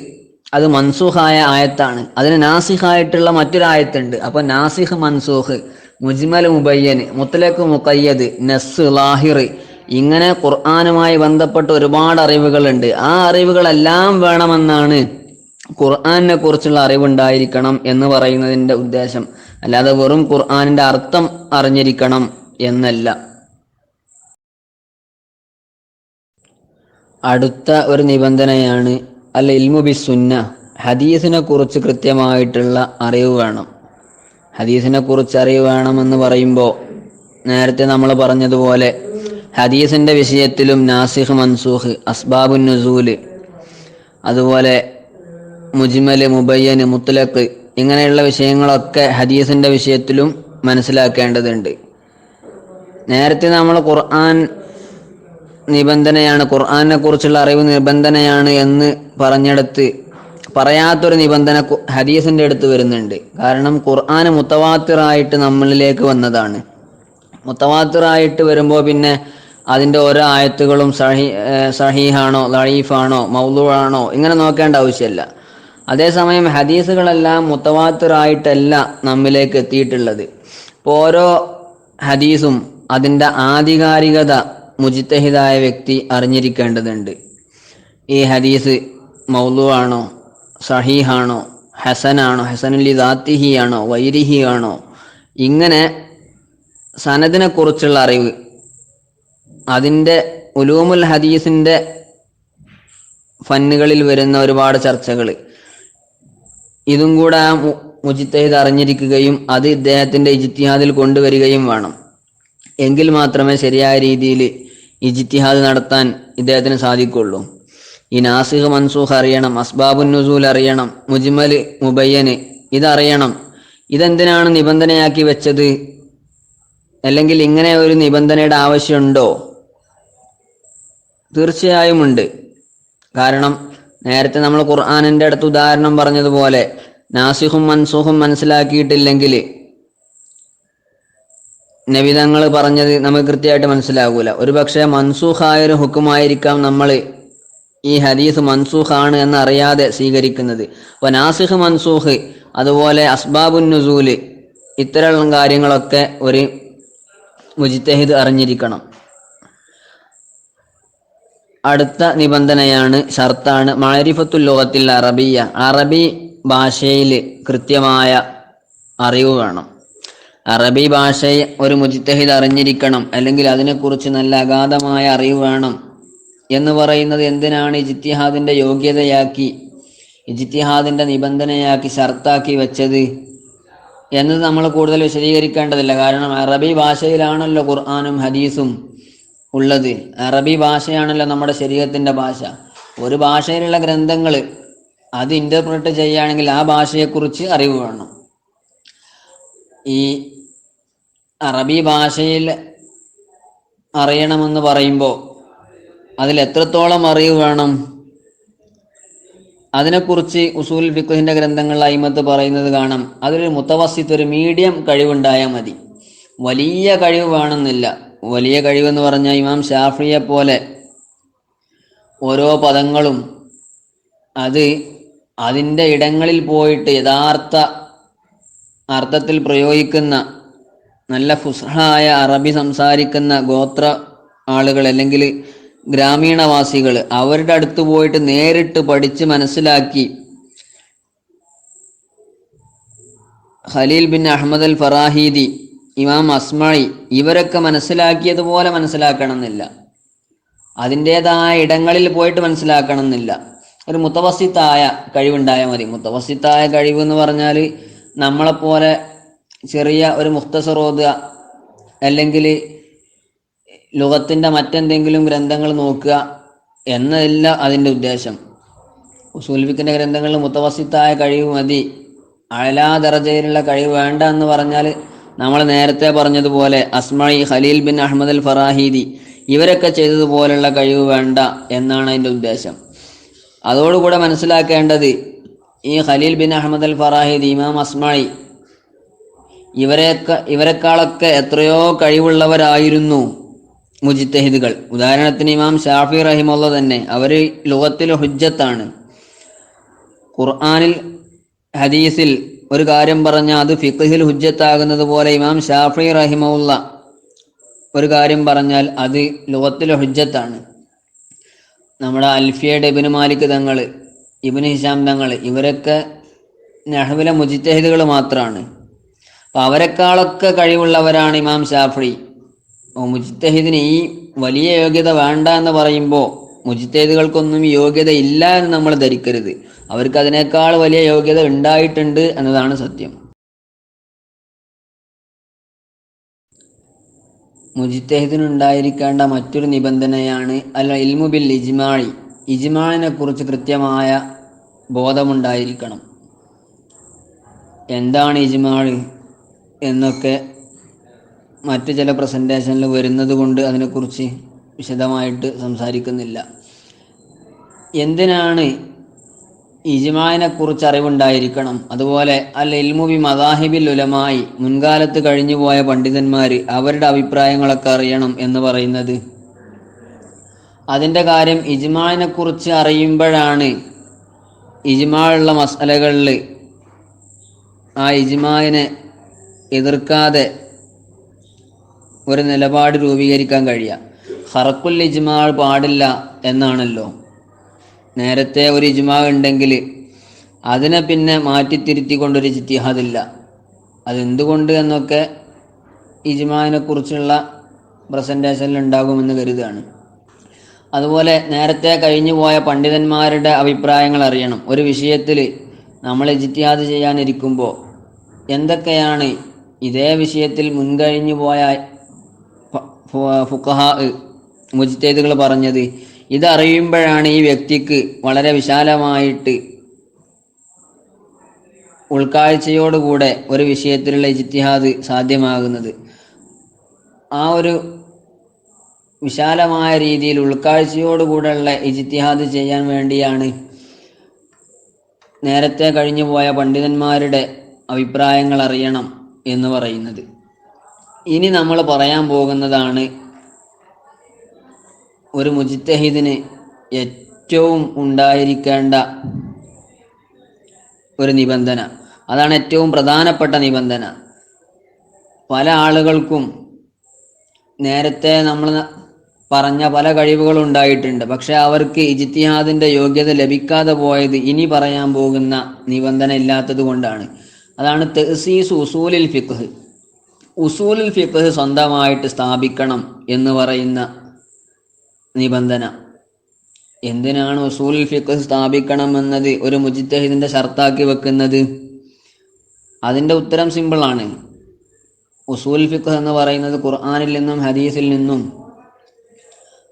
അത് മൻസൂഖായ ആയത്താണ്. അതിന് നാസിഖായിട്ടുള്ള മറ്റൊരായത്തുണ്ട്. അപ്പൊ നാസിഖ്, മൻസൂഖ്, മുജ്മൽ, മുബയ്യന്, മുത്ലഖ്, മുഖയ്യദ്, നസ്, ലാഹിർ, ഇങ്ങനെ ഖുർആനുമായി ബന്ധപ്പെട്ട ഒരുപാട് അറിവുകളുണ്ട്. ആ അറിവുകളെല്ലാം വേണമെന്നാണ് ഖുർആനിനെ കുറിച്ചുള്ള അറിവുണ്ടായിരിക്കണം എന്ന് പറയുന്നതിന്റെ ഉദ്ദേശം. അല്ലാതെ വെറും ഖുർആനിന്റെ അർത്ഥം അറിഞ്ഞിരിക്കണം എന്നല്ല. അടുത്ത ഒരു നിബന്ധനയാണ് അൽ ഇൽമു ബിസ്സുന്ന. ഹദീസിനെ കുറിച്ച് കൃത്യമായിട്ടുള്ള അറിവ് വേണം. ഹദീസിനെ കുറിച്ച് അറിവ് വേണമെന്ന് പറയുമ്പോൾ നേരത്തെ നമ്മൾ പറഞ്ഞതുപോലെ ഹദീസിന്റെ വിഷയത്തിലും നാസിഖ്, മൻസൂഖ്, അസ്ബാബുൻ നുസൂല്, അതുപോലെ മുജ്മല്, മുബയ്യന്, മുത്ലഖ്, ഇങ്ങനെയുള്ള വിഷയങ്ങളൊക്കെ ഹദീസിന്റെ വിഷയത്തിലും മനസ്സിലാക്കേണ്ടതുണ്ട്. നേരത്തെ നമ്മൾ ഖുർആൻ നിബന്ധനയാണ്, ഖുർആനെ കുറിച്ചുള്ള അറിവ് നിബന്ധനയാണ് എന്ന് പറഞ്ഞെടുത്ത് പറയാത്തൊരു നിബന്ധന ഹദീസിന്റെ അടുത്ത് വരുന്നുണ്ട്. കാരണം ഖുർആൻ മുത്തവാത്തിറായിട്ട് നമ്മളിലേക്ക് വന്നതാണ്. മുത്തവാത്തിറായിട്ട് വരുമ്പോൾ പിന്നെ അതിന്റെ ഓരോ ആയത്തുകളും സഹീഹാണോ, ദഈഫാണോ, മൗദൂആണോ ഇങ്ങനെ നോക്കേണ്ട ആവശ്യമില്ല. അതേസമയം ഹദീസുകളെല്ലാം മുത്തവാത്തിറായിട്ടല്ല നമ്മിലേക്ക് എത്തിയിട്ടുള്ളത്. ഇപ്പോൾ ഓരോ ഹദീസും അതിന്റെ ആധികാരികത മുജ്തഹിദായ വ്യക്തി അറിഞ്ഞിരിക്കേണ്ടതുണ്ട്. ഈ ഹദീസ് മൗദൂആണോ, സഹീഹാണോ, ഹസനാണോ, ഹസനുലി ദാത്തിഹി ആണോ, വൈരിഹി ആണോ, ഇങ്ങനെ സനദിനെ കുറിച്ചുള്ള അറിവ്, അതിൻ്റെ ഉലൂമുൽ ഹദീസിന്റെ ഫന്നുകളിൽ വരുന്ന ഒരുപാട് ചർച്ചകൾ, ഇതും കൂടെ ആ മുജ്തഹിദ് അറിഞ്ഞിരിക്കുകയും അത് ഇദ്ദേഹത്തിന്റെ ഇജ്തിഹാദിൽ കൊണ്ടുവരികയും വേണം. എങ്കിൽ മാത്രമേ ശരിയായ രീതിയിൽ ഇജ്തിഹാദ് നടത്താൻ ഇദ്ദേഹത്തിന് സാധിക്കുള്ളൂ. ഈ നാസിഖ്, മൻസൂഖ് അറിയണം, അസ്ബാബുൻ നുസൂൽ അറിയണം, മുജ്മല്, മുബയ്യന് ഇതറിയണം. ഇതെന്തിനാണ് നിബന്ധനയാക്കി വെച്ചത്? അല്ലെങ്കിൽ ഇങ്ങനെ ഒരു നിബന്ധനയുടെ ആവശ്യമുണ്ടോ? തീർച്ചയായും ഉണ്ട്. കാരണം നേരത്തെ നമ്മൾ ഖുർആനിന്റെ അടുത്ത് ഉദാഹരണം പറഞ്ഞതുപോലെ നാസിഖും മൻസൂഖും മനസ്സിലാക്കിയിട്ടില്ലെങ്കിൽ നബിതങ്ങൾ പറഞ്ഞത് നമുക്ക് കൃത്യമായിട്ട് മനസ്സിലാകൂല. ഒരുപക്ഷെ മൻസൂഖായൊരു ഹുക്കുമായിരിക്കാം നമ്മൾ ഈ ഹദീസ് മൻസൂഖാണ് എന്നറിയാതെ സ്വീകരിക്കുന്നത്. അപ്പോൾ നാസിഖ്, മൻസൂഖ്, അതുപോലെ അസ്ബാബുൻ നുസൂല്, ഇത്തരം കാര്യങ്ങളൊക്കെ ഒരു മുജ്തഹിദ് അറിഞ്ഞിരിക്കണം. അടുത്ത നിബന്ധനയാണ്, ഷർത്താണ് മഅരിഫത്തുൽ ലുഗത്തിൽ അറബിയ്യ. അറബി ഭാഷയിൽ കൃത്യമായ അറിവ് വേണം. അറബി ഭാഷയെ ഒരു മുജ്തഹിദ് അറിഞ്ഞിരിക്കണം, അല്ലെങ്കിൽ അതിനെക്കുറിച്ച് നല്ല അഗാധമായ അറിവ് വേണം എന്ന് പറയുന്നത് എന്തിനാണ് ഇജ്തിഹാദിന്റെ യോഗ്യതയാക്കി, ഇജ്തിഹാദിന്റെ നിബന്ധനയാക്കി, ഷർത്താക്കി വെച്ചത് എന്നത് നമ്മൾ കൂടുതൽ വിശദീകരിക്കേണ്ടതില്ല. കാരണം അറബി ഭാഷയിലാണല്ലോ ഖുർആനും ഹദീസും ഉള്ളത്. അറബി ഭാഷയാണല്ലോ നമ്മുടെ ശരീഅത്തിന്റെ ഭാഷ. ഒരു ഭാഷയിലുള്ള ഗ്രന്ഥങ്ങൾ അത് ഇന്റർപ്രറ്റ് ചെയ്യുകയാണെങ്കിൽ ആ ഭാഷയെക്കുറിച്ച് അറിവ് വേണം. ഈ അറബി ഭാഷയിൽ അറിയണമെന്ന് പറയുമ്പോൾ അതിൽ എത്രത്തോളം അറിവ് വേണം? അതിനെക്കുറിച്ച് ഉസൂൽ ഫിഖ്ഹിന്റെ ഗ്രന്ഥങ്ങളിൽ അയിമത്ത് പറയുന്നത് കാണാം. അതൊരു മുത്തവസ്സിത്ത്, ഒരു മീഡിയം കഴിവുണ്ടായാൽ മതി. വലിയ കഴിവ് വേണമെന്നില്ല. വലിയ കഴിവെന്ന് പറഞ്ഞാൽ ഇമാം ഷാഫിയെ പോലെ ഓരോ പദങ്ങളും അത് അതിൻ്റെ ഇടങ്ങളിൽ പോയിട്ട് യഥാർത്ഥ അർത്ഥത്തിൽ പ്രയോഗിക്കുന്ന നല്ല ഫുസ്ഹായ അറബി സംസാരിക്കുന്ന ഗോത്ര ആളുകൾ അല്ലെങ്കിൽ ഗ്രാമീണവാസികൾ, അവരുടെ അടുത്ത് പോയിട്ട് നേരിട്ട് പഠിച്ച് മനസ്സിലാക്കി ഖലീൽ ബിൻ അഹമ്മദ് അൽ ഫറാഹീദി, ഇമാം അസ്മഈ ഇവരൊക്കെ മനസ്സിലാക്കിയതുപോലെ മനസ്സിലാക്കണം എന്നില്ല. അതിൻ്റേതായ ഇടങ്ങളിൽ പോയിട്ട് മനസ്സിലാക്കണം എന്നില്ല. ഒരു മുത്തവസ്സിത്തായ കഴിവുണ്ടായാൽ മതി. മുത്തവസ്സിത്തായ കഴിവ് എന്ന് പറഞ്ഞാൽ നമ്മളെപ്പോലെ ചെറിയ ഒരു മുഖ്തസർ ഓതുക, അല്ലെങ്കിൽ ലുഗത്തിൻ്റെ മറ്റെന്തെങ്കിലും ഗ്രന്ഥങ്ങൾ നോക്കുക എന്നതല്ല അതിൻ്റെ ഉദ്ദേശം. ഉസൂൽ ഫിഖിൻ്റെ ഗ്രന്ഥങ്ങളിൽ മുത്തവസ്സിത്തായ കഴിവ് മതി, അഅ്ലാ ദറജയിലുള്ള കഴിവ് വേണ്ട എന്ന് പറഞ്ഞാൽ നമ്മൾ നേരത്തെ പറഞ്ഞതുപോലെ അസ്മഈ, ഖലീൽ ബിൻ അഹമ്മദ് അൽ ഫറാഹീദി ഇവരൊക്കെ ചെയ്തതുപോലുള്ള കഴിവ് വേണ്ട എന്നാണ് അതിൻ്റെ ഉദ്ദേശം. അതോടുകൂടെ മനസ്സിലാക്കേണ്ടത് ഈ ഖലീൽ ബിൻ അഹമ്മദ് അൽ ഫറാഹീദി, ഇമാം അസ്മഈ ഇവരെക്കാളൊക്കെ എത്രയോ കഴിവുള്ളവരായിരുന്നു മുജ്തഹിദുകൾ. ഉദാഹരണത്തിന് ഇമാം ഷാഫി റഹിമഹുല്ലാ തന്നെ, അവർ ലുഗത്തിൽ ഹുജ്ജത്താണ്. ഖുർആനിൽ ഹദീസിൽ ഒരു കാര്യം പറഞ്ഞാൽ അത് ഫിഖ്ഹിൽ ഹുജ്ജത്താകുന്നത് പോലെ ഇമാം ഷാഫി റഹിമഹുല്ലാ ഒരു കാര്യം പറഞ്ഞാൽ അത് ലുഗത്തിൽ ഹുജ്ജത്താണ്. നമ്മുടെ അൽഫിയയുടെ ഇബ്നു മാലിക് തങ്ങൾ, ഇബ്നു ഹിഷാം തങ്ങൾ ഇവരൊക്കെ നഹ്വിലെ മുജ്തഹിദുകൾ മാത്രമാണ്. അപ്പം അവരെക്കാളൊക്കെ കഴിവുള്ളവരാണ് ഇമാം ഷാഫി. മുജ്തഹിദിന് ഈ വലിയ യോഗ്യത വേണ്ട എന്ന് പറയുമ്പോൾ മുജ്തഹിദുകൾക്കൊന്നും യോഗ്യത ഇല്ല എന്ന് നമ്മൾ ധരിക്കരുത്. അവർക്ക് അതിനേക്കാൾ വലിയ യോഗ്യത ഉണ്ടായിട്ടുണ്ട് എന്നതാണ് സത്യം. മുജ്തഹിദിനുണ്ടായിരിക്കേണ്ട മറ്റൊരു നിബന്ധനയാണ് അൽ ഇൽമു ബിൽ ഇജ്മാഇ. ഇജ്മാഇനെ കുറിച്ച് കൃത്യമായ ബോധമുണ്ടായിരിക്കണം. എന്താണ് ഇജ്മാഇ എന്നൊക്കെ മറ്റ് ചില പ്രസൻറ്റേഷനിൽ വരുന്നത് കൊണ്ട് അതിനെക്കുറിച്ച് വിശദമായിട്ട് സംസാരിക്കുന്നില്ല. എന്തിനാണ് ഇജ്മാഇനെ കുറിച്ച് അറിവുണ്ടായിരിക്കണം? അതുപോലെ അൽ ഇൽമു ബി മദാഹിബിൽ ഉലമായി, മുൻകാലത്ത് കഴിഞ്ഞുപോയ പണ്ഡിതന്മാർ അവരുടെ അഭിപ്രായങ്ങളൊക്കെ അറിയണം എന്ന് പറയുന്നത്. അതിൻ്റെ കാര്യം ഇജ്മാഇനെ കുറിച്ച് അറിയുമ്പോഴാണ് ഇജ്മാഉള്ള മസ്അലകളിൽ ആ ഇജ്മാഇനെ എതിർക്കാതെ ഒരു നിലപാട് രൂപീകരിക്കാൻ കഴിയുക. ഖർഖുൽ ഇജ്മാ പാടില്ല എന്നാണല്ലോ. നേരത്തെ ഒരു ഇജ്മാ ഉണ്ടെങ്കിൽ അതിനെ പിന്നെ മാറ്റിത്തിരുത്തിക്കൊണ്ടൊരു ഇജ്തിഹാദില്ല. അതെന്തുകൊണ്ട് എന്നൊക്കെ ഇജ്മാഇനെ കുറിച്ചുള്ള പ്രസൻറ്റേഷനിൽ ഉണ്ടാകുമെന്ന് കരുതുകയാണ്. അതുപോലെ നേരത്തെ കഴിഞ്ഞു പോയ പണ്ഡിതന്മാരുടെ അഭിപ്രായങ്ങൾ അറിയണം. ഒരു വിഷയത്തിൽ നമ്മൾ ഇജ്തിഹാദ് ചെയ്യാനിരിക്കുമ്പോൾ എന്തൊക്കെയാണ് ഇതേ വിഷയത്തിൽ മുൻകഴിഞ്ഞു പോയ ഫുഖഹാ മുജ്തഹിദുകൾ പറഞ്ഞത്, ഇതറിയുമ്പോഴാണ് ഈ വ്യക്തിക്ക് വളരെ വിശാലമായിട്ട് ഉൾക്കാഴ്ചയോടുകൂടെ ഒരു വിഷയത്തിലുള്ള ഇജ്തിഹാദ് സാധ്യമാകുന്നത്. ആ ഒരു വിശാലമായ രീതിയിൽ ഉൾക്കാഴ്ചയോടുകൂടെയുള്ള ഇജ്തിഹാദ് ചെയ്യാൻ വേണ്ടിയാണ് നേരത്തെ കഴിഞ്ഞു പോയ പണ്ഡിതന്മാരുടെ അഭിപ്രായങ്ങൾ അറിയണം എന്ന് പറയുന്നത്. ഇനി നമ്മൾ പറയാൻ പോകുന്നതാണ് ഒരു മുജ്തഹിദിന് ഏറ്റവും ഉണ്ടായിരിക്കേണ്ട ഒരു നിബന്ധന. അതാണ് ഏറ്റവും പ്രധാനപ്പെട്ട നിബന്ധന. പല ആളുകൾക്കും നേരത്തെ നമ്മൾ പറഞ്ഞ പല കഴിവുകളും ഉണ്ടായിട്ടുണ്ട്. പക്ഷെ അവർക്ക് ഇജ്തിഹാദിൻ്റെ യോഗ്യത ലഭിക്കാതെ പോയത് ഇനി പറയാൻ പോകുന്ന നിബന്ധന ഇല്ലാത്തത് കൊണ്ടാണ്. അതാണ് തഅ്സീസ് ഉസൂലുൽ ഫിഖ്ഹ്. ഉസൂലുൽ ഫിഖ്ഹ് സ്വന്തമായിട്ട് സ്ഥാപിക്കണം എന്ന് പറയുന്ന നിബന്ധന. എന്തിനാണ് ഉസൂലുൽ ഫിഖ്ഹ് സ്ഥാപിക്കണം എന്നത് ഒരു മുജ്തഹിദിന്റെ ഷർത്താക്കി വെക്കുന്നത്? അതിൻ്റെ ഉത്തരം സിമ്പിളാണ്. ഉസൂലുൽ ഫിഖ്ഹ് എന്ന് പറയുന്നത് ഖുർആനിൽ നിന്നും ഹദീസിൽ നിന്നും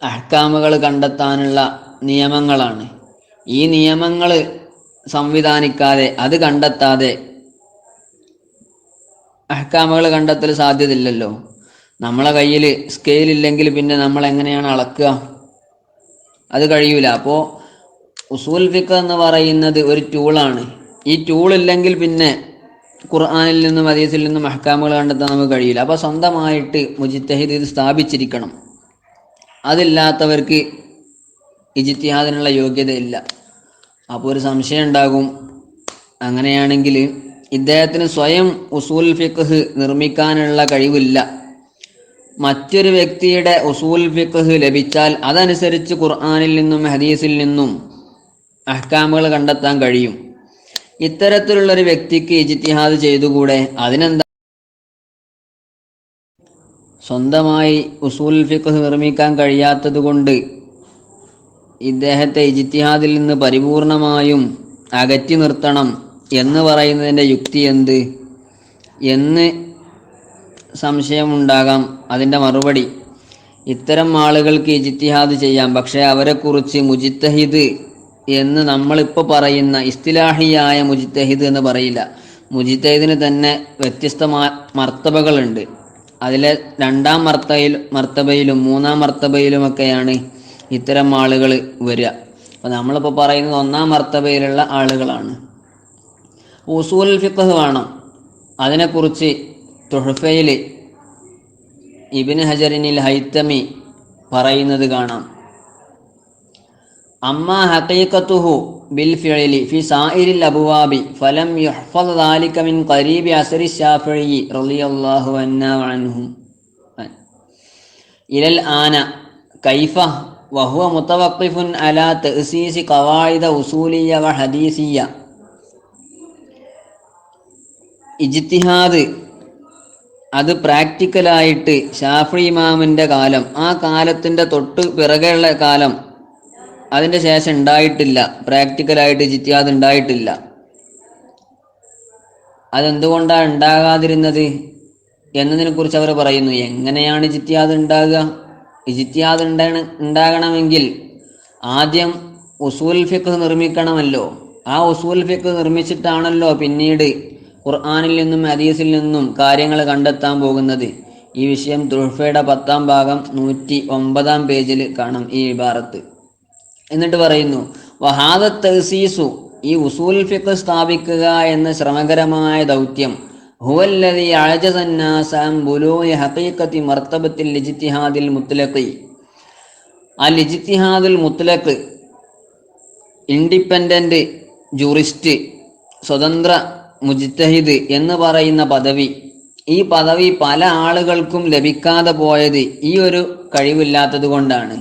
അഹ്കാമുകൾ കണ്ടെത്താനുള്ള നിയമങ്ങളാണ്. ഈ നിയമങ്ങൾ സംവിധാനിക്കാതെ, അത് കണ്ടെത്താതെ അഹ്കാമുകൾ കണ്ടെത്തൽ സാധ്യതയില്ലല്ലോ. നമ്മളെ കയ്യിൽ സ്കെയിലില്ലെങ്കിൽ പിന്നെ നമ്മൾ എങ്ങനെയാണ് അളക്കുക? അത് കഴിയൂല. അപ്പോൾ ഉസൂൽ ഫിഖ് എന്ന് പറയുന്നത് ഒരു ടൂളാണ്. ഈ ടൂളില്ലെങ്കിൽ പിന്നെ ഖുർആനിൽ നിന്നും ഹദീസിൽ നിന്നും അഹ്കാമുകൾ കണ്ടെത്താൻ നമുക്ക് കഴിയില്ല. അപ്പോൾ സ്വന്തമായിട്ട് മുജ്തഹിദ് ഇത് സ്ഥാപിച്ചിരിക്കണം. അതില്ലാത്തവർക്ക് ഇജ്തിഹാദിനുള്ള യോഗ്യതയില്ല. അപ്പോൾ ഒരു സംശയം ഉണ്ടാകും, അങ്ങനെയാണെങ്കിൽ ഇദ്ദേഹത്തിന് സ്വയം ഉസൂൽ ഫിഖ്ഹ് നിർമ്മിക്കാനുള്ള കഴിവില്ല. മറ്റൊരു വ്യക്തിയുടെ ഉസൂൽ ഫിഖ്ഹ് ലഭിച്ചാൽ അതനുസരിച്ച് ഖുർആനിൽ നിന്നും ഹദീസിൽ നിന്നും അഹ്കാമുകൾ കണ്ടെത്താൻ കഴിയും. ഇത്തരത്തിലുള്ളൊരു വ്യക്തിക്ക് ഇജ്തിഹാദ് ചെയ്തുകൂടെ? അതിനെന്താ, സ്വന്തമായി ഉസൂൽ ഫിഖ് നിർമ്മിക്കാൻ കഴിയാത്തത് കൊണ്ട് ഇദ്ദേഹത്തെ ഇജ്തിഹാദിൽ നിന്ന് പരിപൂർണമായും അകറ്റി നിർത്തണം എന്ന് പറയുന്നതിൻ്റെ യുക്തി എന്ത് എന്ന് സംശയമുണ്ടാകാം. അതിൻ്റെ മറുപടി, ഇത്തരം ആളുകൾക്ക് ഇജ്തിഹാദ് ചെയ്യാം, പക്ഷേ അവരെക്കുറിച്ച് മുജ്തഹിദ് എന്ന് നമ്മളിപ്പോൾ പറയുന്ന ഇസ്തിലാഹിയായ മുജ്തഹിദ് എന്ന് പറയില്ല. മുജ്തഹിദിന് തന്നെ വ്യത്യസ്ത മർത്തബകളുണ്ട്. അതിലെ രണ്ടാം മർത്തബയിലും മൂന്നാം മർത്തബയിലുമൊക്കെയാണ് ഇത്തരം ആളുകൾ വരിക. അപ്പോൾ നമ്മളിപ്പോൾ പറയുന്നത് ഒന്നാം മർത്തബയിലുള്ള ആളുകളാണ്. ഉസൂൽ ഫിഖ് വേണം. അതിനെക്കുറിച്ച് തുഹ്ഫയിൽ ഇബ്നു ഹജറിനിൽ ഹൈത്തമി പറയുന്നത് കാണാം. അമ്മാ ഹഖീഖത്തുഹു ബിൽ ഫിഅലി ഫി സായിരിൽ അബ്വാബി ഫലം യുഹ്ഫദ് ദാലിക മിൻ ഖരീബി അസ്രി ശാഫിഈ റളിയല്ലാഹു അൻഹു ഇലൽ ആന കൈഫ വഹുവ മുതവഖിഫുൻ അലാ തഅസീസി ഖവായിദ ഉസൂലിയ്യ വ ഹദീസിയ്യ. ഇജ്തിഹാദ് അത് പ്രാക്ടിക്കലായിട്ട് ശാഫിഈ ഇമാമിൻ്റെ കാലം, ആ കാലത്തിൻ്റെ തൊട്ട് പിറകെയുള്ള കാലം, അതിൻ്റെ ശേഷം ഉണ്ടായിട്ടില്ല. പ്രാക്ടിക്കലായിട്ട് ഇജ്തിഹാദ് ഉണ്ടായിട്ടില്ല. അതെന്തുകൊണ്ടാണ് ഉണ്ടാകാതിരുന്നത് എന്നതിനെക്കുറിച്ച് അവർ പറയുന്നു. എങ്ങനെയാണ് ഇജ്തിഹാദ് ഉണ്ടാകുക? ഇജ്തിഹാദ് ഉണ്ടാകണമെങ്കിൽ ആദ്യം ഉസൂൽ ഫിഖ് നിർമ്മിക്കണമല്ലോ. ആ ഉസൂൽ ഫിഖ് നിർമ്മിച്ചിട്ടാണല്ലോ പിന്നീട് ഖുർആനിൽ നിന്നും ഹദീസിൽ നിന്നും കാര്യങ്ങൾ കണ്ടെത്താൻ പോകുന്നത്. ഈ വിഷയം തുഹ്ഫയുടെ 10-ാം ഭാഗം 109-ാം പേജിൽ കാണാം ഈ ഇബാറത്ത്. എന്നിട്ട് പറയുന്നു, വഹാദ തഅസീസു, ഈ ഉസൂൽ ഫിഖ് സ്ഥാപിക്കുക എന്ന ശ്രമകരമായ ദൗത്യം, ഹുവല്ലദീ അഅജസ അന്നാസ അൻ ബുലൂഗി ഹഖീഖത്തി മർത്തബത്തിൽ ഇജ്തിഹാദിൽ മുത്ലഖി. അൽ ഇജ്തിഹാദുൽ മുത്ലഖ്, ഇൻഡിപെൻഡന്റ് ജൂറിസ്റ്റ്, സ്വതന്ത്ര മുജ്തഹിദ് എന്ന് പറയുന്ന പദവി, ഈ പദവി പല ആളുകൾക്കും ലഭിക്കാതെ പോയത് ഈ ഒരു കഴിവില്ലാത്തത് കൊണ്ടാണ്.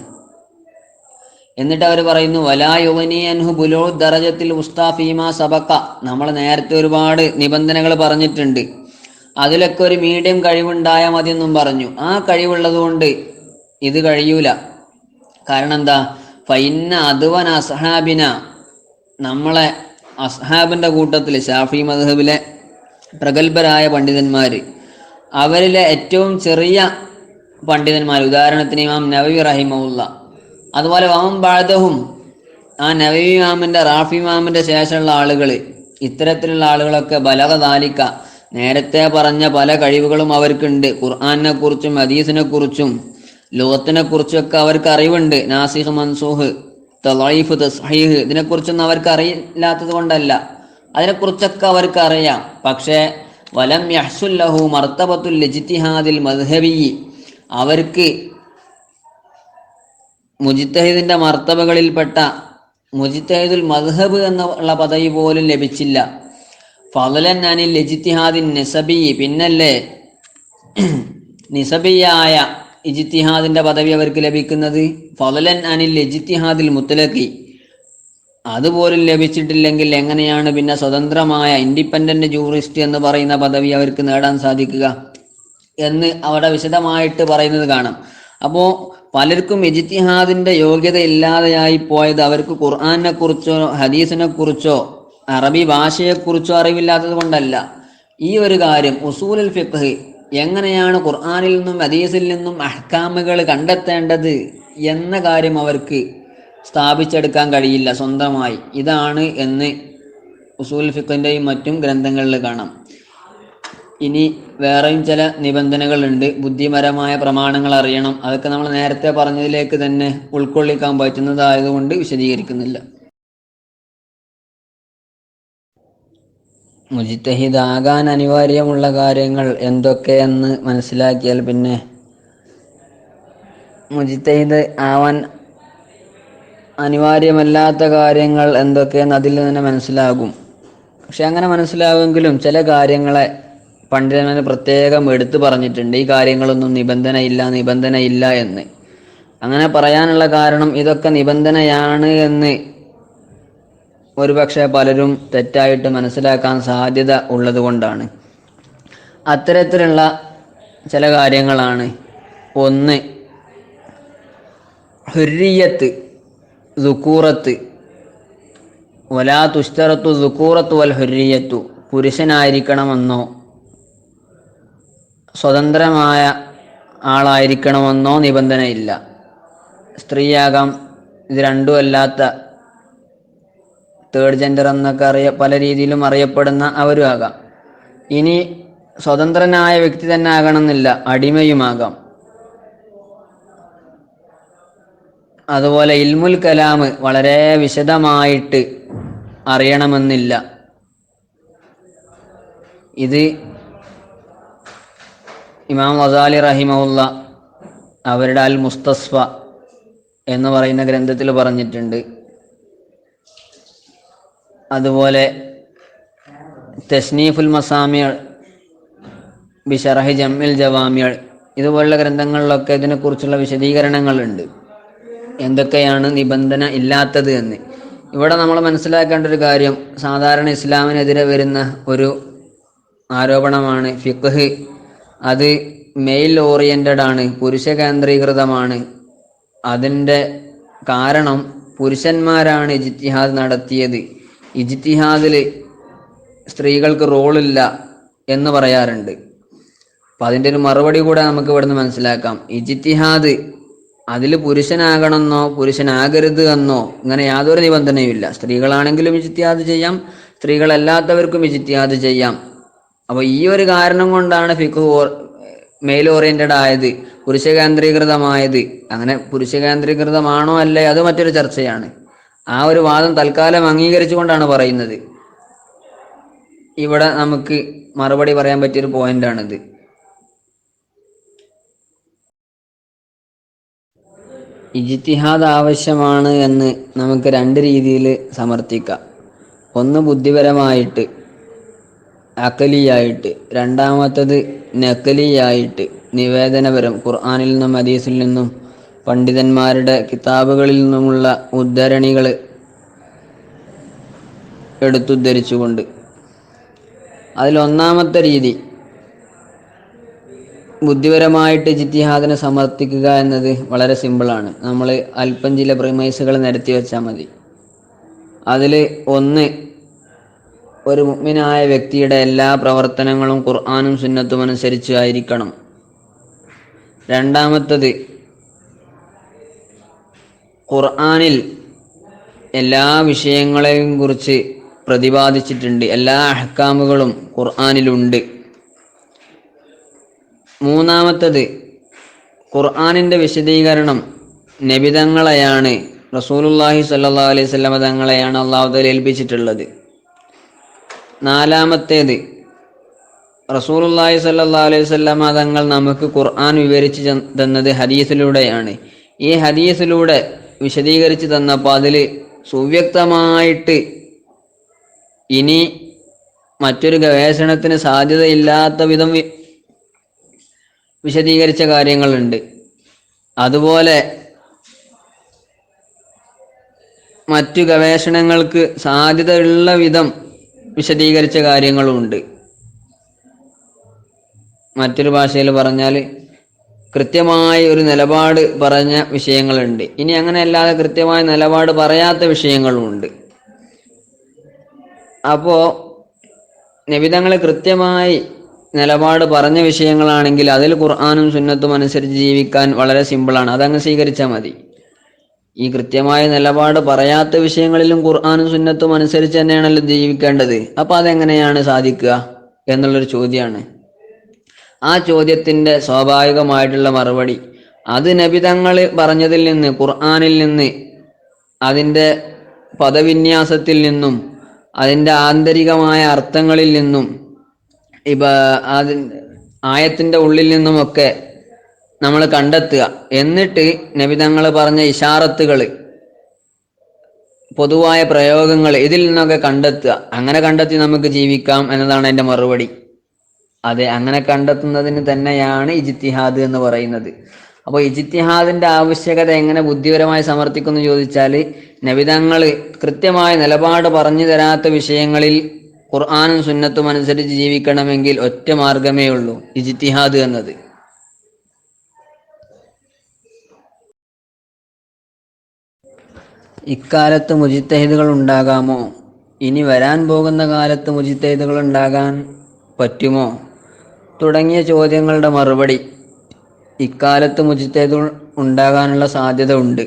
എന്നിട്ട് അവർ പറയുന്നു, വലാ യുഗ്നി അൻഹു ബുലൂഗ് ദറജത്തിൽ ഉസ്താ ഫീമാ സബഖ. നമ്മൾ നേരത്തെ ഒരുപാട് നിബന്ധനകൾ പറഞ്ഞിട്ടുണ്ട്. അതിലൊക്കെ ഒരു മീഡിയം കഴിവുണ്ടായാൽ മതി എന്നും പറഞ്ഞു. ആ കഴിവുള്ളത് കൊണ്ട് ഇത് കഴിയൂല. കാരണം എന്താ? ഫൈന്ന അദ്വന അസ്ഹാബിന, നമ്മളെ അസ്ഹാബിൻ്റെ കൂട്ടത്തിൽ ശാഫി മദ്ഹബിലെ പ്രഗത്ഭരായ പണ്ഡിതന്മാർ, അവരിലെ ഏറ്റവും ചെറിയ പണ്ഡിതന്മാർ, ഉദാഹരണത്തിന് ഇമാം നവവി റഹിമഹുല്ല, അതുപോലെ വമൻ ബഅദഹും, ആ നവവി ഇമാമിൻ്റെ റാഫി ഇമാമിൻ്റെ ശേഷമുള്ള ആളുകൾ, ഇത്തരത്തിലുള്ള ആളുകളൊക്കെ ബലഗ ദാലിക, നേരത്തെ പറഞ്ഞ പല കഴിവുകളും അവർക്കുണ്ട്. ഖുർആനെ കുറിച്ചും ഹദീസിനെ കുറിച്ചും ലോകത്തിനെ കുറിച്ചൊക്കെ അവർക്ക് അറിവുണ്ട്. നാസിഖ് മൻസൂഹ്, തളൈഫ് തസ്ഹീഹ്, ഇതിനെക്കുറിച്ചൊന്നും അവർക്ക് അറിയില്ലാത്തത് കൊണ്ടല്ല, അതിനെക്കുറിച്ചൊക്കെ അവർക്ക് അറിയാം. പക്ഷേ വലം യഹ്സുൽ ലഹു മർത്തബത്തുൽ ഇജ്തിഹാദിൽ മദ്ഹബി, അവർക്ക് മുജ്തഹിദിന്റെ മർത്തബകളിൽപ്പെട്ട മുജ്തഹിദുൽ മദ്ഹബ് എന്നുള്ള പദവി പോലും ലഭിച്ചില്ല. ഫളലൻ അനിൽ ഇജ്തിഹാദിൻ നിസബി, പിന്നല്ലേ നിസബിയായ ഇജ്തിഹാദിന്റെ പദവി അവർക്ക് ലഭിക്കുന്നത്. ഫളലൻ അനിൽ ഇജ്തിഹാദിൽ മുത്ലഖി, അതുപോലും ലഭിച്ചിട്ടില്ലെങ്കിൽ എങ്ങനെയാണ് പിന്നെ സ്വതന്ത്രമായ ഇൻഡിപെൻഡന്റ് ജൂറിസ്റ്റ് എന്ന് പറയുന്ന പദവി അവർക്ക് നേടാൻ സാധിക്കുക എന്ന് അവിടെ വിശദമായിട്ട് പറയുന്നത് കാണാം. അപ്പോൾ പലർക്കും ഇജ്തിഹാദിന്റെ യോഗ്യത ഇല്ലാതെയായി പോയത് അവർക്ക് ഖുർആനെ കുറിച്ചോ ഹദീസിനെ കുറിച്ചോ അറബി ഭാഷയെക്കുറിച്ചോ അറിവില്ലാത്തത് കൊണ്ടല്ല. ഈ ഒരു കാര്യം ഉസൂലുൽ ഫിഖ്, എങ്ങനെയാണ് ഖുർആനിൽ നിന്നും ഹദീസിൽ നിന്നും അഹ്കാമുകൾ കണ്ടെത്തേണ്ടത് എന്ന കാര്യം അവർക്ക് സ്ഥാപിച്ചെടുക്കാൻ കഴിയില്ല സ്വന്തമായി. ഇതാണ് എന്ന് ഉസൂലുൽ ഫിഖിൻ്റെയും മറ്റും ഗ്രന്ഥങ്ങളിൽ കാണാം. ഇനി വേറെയും ചില നിബന്ധനകളുണ്ട്. ബുദ്ധിപരമായ പ്രമാണങ്ങൾ അറിയണം. അതൊക്കെ നമ്മൾ നേരത്തെ പറഞ്ഞതിലേക്ക് തന്നെ ഉൾക്കൊള്ളിക്കാൻ പറ്റുന്നതായതുകൊണ്ട് വിശദീകരിക്കുന്നില്ല. മുജ്തഹിദാകാൻ അനിവാര്യമുള്ള കാര്യങ്ങൾ എന്തൊക്കെയെന്ന് മനസ്സിലാക്കിയാൽ പിന്നെ മുജ്തഹിദ് ആവാൻ അനിവാര്യമല്ലാത്ത കാര്യങ്ങൾ എന്തൊക്കെയെന്ന് അതിൽ തന്നെ മനസ്സിലാകും. പക്ഷെ അങ്ങനെ മനസ്സിലാകുമെങ്കിലും ചില കാര്യങ്ങളെ പണ്ഡിതന്മാർ പ്രത്യേകം എടുത്തു പറഞ്ഞിട്ടുണ്ട്. ഈ കാര്യങ്ങളൊന്നും നിബന്ധനയില്ല എന്ന്. അങ്ങനെ പറയാനുള്ള കാരണം ഇതൊക്കെ നിബന്ധനയാണ് എന്ന് ഒരുപക്ഷെ പലരും തെറ്റായിട്ട് മനസ്സിലാക്കാൻ സാധ്യത ഉള്ളതുകൊണ്ടാണ്. അത്തരത്തിലുള്ള ചില കാര്യങ്ങളാണ്. ഒന്ന്, ഹുർരിയത്ത്, ദുക്കൂറത്ത്. വലാ തുഷ്തറത്തു ദുക്കൂറത്തു വൽ ഹുർരിയത്തു. പുരുഷനായിരിക്കണമെന്നോ സ്വതന്ത്രമായ ആളായിരിക്കണമെന്നോ നിബന്ധനയില്ല. സ്ത്രീയാകാം, ഇത് രണ്ടും അല്ലാത്ത തേർഡ് ജെൻഡർ എന്നൊക്കെ പല രീതിയിലും അറിയപ്പെടുന്ന അവരും ആകാം. ഇനി സ്വതന്ത്രനായ വ്യക്തി തന്നെ ആകണമെന്നില്ല, അടിമയുമാകാം. അതുപോലെ ഇൽമുൽ കലാം വളരെ വിശദമായിട്ട് അറിയണമെന്നില്ല. ഇത് ഇമാം ഗസാലി റഹിമഹുല്ല അവരുടെ അൽ മുസ്തസ്ഫ എന്ന് പറയുന്ന ഗ്രന്ഥത്തിൽ പറഞ്ഞിട്ടുണ്ട്. അതുപോലെ തസ്നീഫുൽ മസാമിഅ് ബിശറഹി ജംഇൽ ജവാമിഅ് ഇതുപോലുള്ള ഗ്രന്ഥങ്ങളിലൊക്കെ ഇതിനെക്കുറിച്ചുള്ള വിശദീകരണങ്ങളുണ്ട്, എന്തൊക്കെയാണ് നിബന്ധന ഇല്ലാത്തത് എന്ന്. ഇവിടെ നമ്മൾ മനസ്സിലാക്കേണ്ട ഒരു കാര്യം, സാധാരണ ഇസ്ലാമിനെതിരെ വരുന്ന ഒരു ആരോപണമാണ് ഫിഖ്ഹ് അത് മെയിൽ ഓറിയൻറ്റഡ് ആണ്, പുരുഷ കേന്ദ്രീകൃതമാണ്. അതിൻ്റെ കാരണം പുരുഷന്മാരാണ് ഇജ്തിഹാദ് നടത്തിയത്, ഇജ്തിഹാദിൽ സ്ത്രീകൾക്ക് റോളില്ല എന്ന് പറയാറുണ്ട്. അപ്പം അതിൻ്റെ ഒരു മറുപടി കൂടെ നമുക്ക് ഇവിടുന്ന് മനസ്സിലാക്കാം. ഇജ്തിഹാദ് അതിൽ പുരുഷനാകണമെന്നോ പുരുഷനാകരുത് എന്നോ ഇങ്ങനെ യാതൊരു നിബന്ധനയുമില്ല. സ്ത്രീകളാണെങ്കിലും ഇജ്തിഹാദ് ചെയ്യാം, സ്ത്രീകളല്ലാത്തവർക്കും ഇജ്തിഹാദ് ചെയ്യാം. അപ്പോൾ ഈ ഒരു കാരണം കൊണ്ടാണ് ഫിഖ്ഹ് മെയിൽ ഓറിയൻറ്റഡ് ആയത്, പുരുഷ കേന്ദ്രീകൃതമായത്. അങ്ങനെ പുരുഷ കേന്ദ്രീകൃതമാണോ അല്ലേ അത് മറ്റൊരു ചർച്ചയാണ്. ആ ഒരു വാദം തൽക്കാലം അംഗീകരിച്ചുകൊണ്ടാണ് പറയുന്നത്. ഇവിടെ നമുക്ക് മറുപടി പറയാൻ പറ്റിയൊരു പോയിന്റാണിത്. ഇജ്തിഹാദ് ആവശ്യമാണ് എന്ന് നമുക്ക് രണ്ട് രീതിയിൽ സമർത്ഥിക്കാം. ഒന്ന് ബുദ്ധിപരമായിട്ട്, അഖലിയായിട്ട്. രണ്ടാമത്തത് നഖലിയായിട്ട്, നിവേദനപരം, ഖുർആനിൽ നിന്നും ഹദീസിൽ നിന്നും പണ്ഡിതന്മാരുടെ കിതാബുകളിൽ നിന്നുമുള്ള ഉദ്ധരണികൾ എടുത്തുദ്ധരിച്ചുകൊണ്ട്. അതിലൊന്നാമത്തെ രീതി ബുദ്ധിപരമായിട്ട് ഇജ്തിഹാദിനെ സമർത്ഥിക്കുക എന്നത് വളരെ സിമ്പിളാണ്. നമ്മൾ അല്പം ചില പ്രിമൈസുകൾ നിരത്തി വെച്ചാൽ മതി. അതിൽ ഒന്ന്, ഒരു മുഅ്മിനായ വ്യക്തിയുടെ എല്ലാ പ്രവർത്തനങ്ങളും ഖുർആനും സുന്നത്തും അനുസരിച്ച് ആയിരിക്കണം. രണ്ടാമത്തത്, ഖുർആനിൽ എല്ലാ വിഷയങ്ങളെയും കുറിച്ച് പ്രതിപാദിച്ചിട്ടുണ്ട്, എല്ലാ അഹ്കാമുകളും ഖുർആനിലുണ്ട്. മൂന്നാമത്തത്, ഖുർആനിൻ്റെ വിശദീകരണം നബിതങ്ങളെയാണ്, റസൂലുള്ളാഹി സ്വല്ലല്ലാഹു അലൈഹി വസല്ലമ തങ്ങളെയാണ് അല്ലാഹു തആല ഏൽപ്പിച്ചിട്ടുള്ളത്. നാലാമത്തേത്, റസൂലുള്ളാഹി സ്വല്ലല്ലാഹു അലൈഹി വസല്ലമ തങ്ങൾ നമുക്ക് ഖുർആൻ വിവരിച്ച് തന്നത് ഹദീസിലൂടെയാണ്. ഈ ഹദീസിലൂടെ വിശദീകരിച്ച് തന്നപ്പോൾ അതിൽ സുവ്യക്തമായിട്ട് ഇനി മറ്റൊരു ഗവേഷണത്തിന് സാധ്യതയില്ലാത്ത വിധം വിശദീകരിച്ച കാര്യങ്ങളുണ്ട്. അതുപോലെ മറ്റു ഗവേഷണങ്ങൾക്ക് സാധ്യതയുള്ള വിധം വിശദീകരിച്ച കാര്യങ്ങളുമുണ്ട്. മറ്റൊരു ഭാഷയിൽ പറഞ്ഞാൽ കൃത്യമായി ഒരു നിലപാട് പറഞ്ഞ വിഷയങ്ങളുണ്ട്. ഇനി അങ്ങനെയല്ലാതെ കൃത്യമായ നിലപാട് പറയാത്ത വിഷയങ്ങളുമുണ്ട്. അപ്പോൾ നബിതങ്ങൾ കൃത്യമായി നിലപാട് പറഞ്ഞ വിഷയങ്ങളാണെങ്കിൽ അതിൽ ഖുർആനും സുന്നത്തും അനുസരിച്ച് ജീവിക്കാൻ വളരെ സിമ്പിളാണ്, അതങ്ങ് സ്വീകരിച്ചാൽ മതി. ഈ കൃത്യമായ നിലപാട് പറയാത്ത വിഷയങ്ങളിലും ഖുർആനും സുന്നത്തും അനുസരിച്ച് തന്നെയാണല്ലോ ജീവിക്കേണ്ടത്. അപ്പോൾ അതെങ്ങനെയാണ് സാധിക്കുക എന്നുള്ളൊരു ചോദ്യമാണ്. ആ ചോദ്യത്തിൻ്റെ സ്വാഭാവികമായിട്ടുള്ള മറുപടി, അത് നബിതങ്ങൾ പറഞ്ഞതിൽ നിന്ന്, ഖുർആനിൽ നിന്ന്, അതിൻ്റെ പദവിന്യാസത്തിൽ നിന്നും, അതിൻ്റെ ആന്തരികമായ അർത്ഥങ്ങളിൽ നിന്നും, ആയത്തിൻ്റെ ഉള്ളിൽ നിന്നുമൊക്കെ നമ്മൾ കണ്ടെത്തുക. എന്നിട്ട് നബിതങ്ങൾ പറഞ്ഞ ഇഷാറത്തുകൾ, പൊതുവായ പ്രയോഗങ്ങൾ, ഇതിൽ നിന്നൊക്കെ കണ്ടെത്തുക. അങ്ങനെ കണ്ടെത്തി നമുക്ക് ജീവിക്കാം എന്നതാണ് എൻ്റെ മറുപടി. അതെ, അങ്ങനെ കണ്ടെത്തുന്നതിന് തന്നെയാണ് ഇജ്തിഹാദ് എന്ന് പറയുന്നത്. അപ്പോൾ ഇജ്തിഹാദിന്റെ ആവശ്യകത എങ്ങനെ ബുദ്ധിപരമായി സമർത്ഥിക്കുന്നു ചോദിച്ചാൽ, നബിതങ്ങൾ കൃത്യമായ നിലപാട് പറഞ്ഞു തരാത്ത വിഷയങ്ങളിൽ ഖുർആനും സുന്നത്തും അനുസരിച്ച് ജീവിക്കണമെങ്കിൽ ഒറ്റ മാർഗമേ ഉള്ളൂ, ഇജ്തിഹാദ് എന്നത്. ഇക്കാലത്ത് മുജ്തഹിദുകൾ ഉണ്ടാകാമോ? ഇനി വരാൻ പോകുന്ന കാലത്ത് മുജ്തഹിദുകൾ ഉണ്ടാകാൻ പറ്റുമോ? തുടങ്ങിയ ചോദ്യങ്ങളുടെ മറുപടി, ഇക്കാലത്ത് മുജ്തഹിദുകൾ ഉണ്ടാകാനുള്ള സാധ്യത ഉണ്ട്.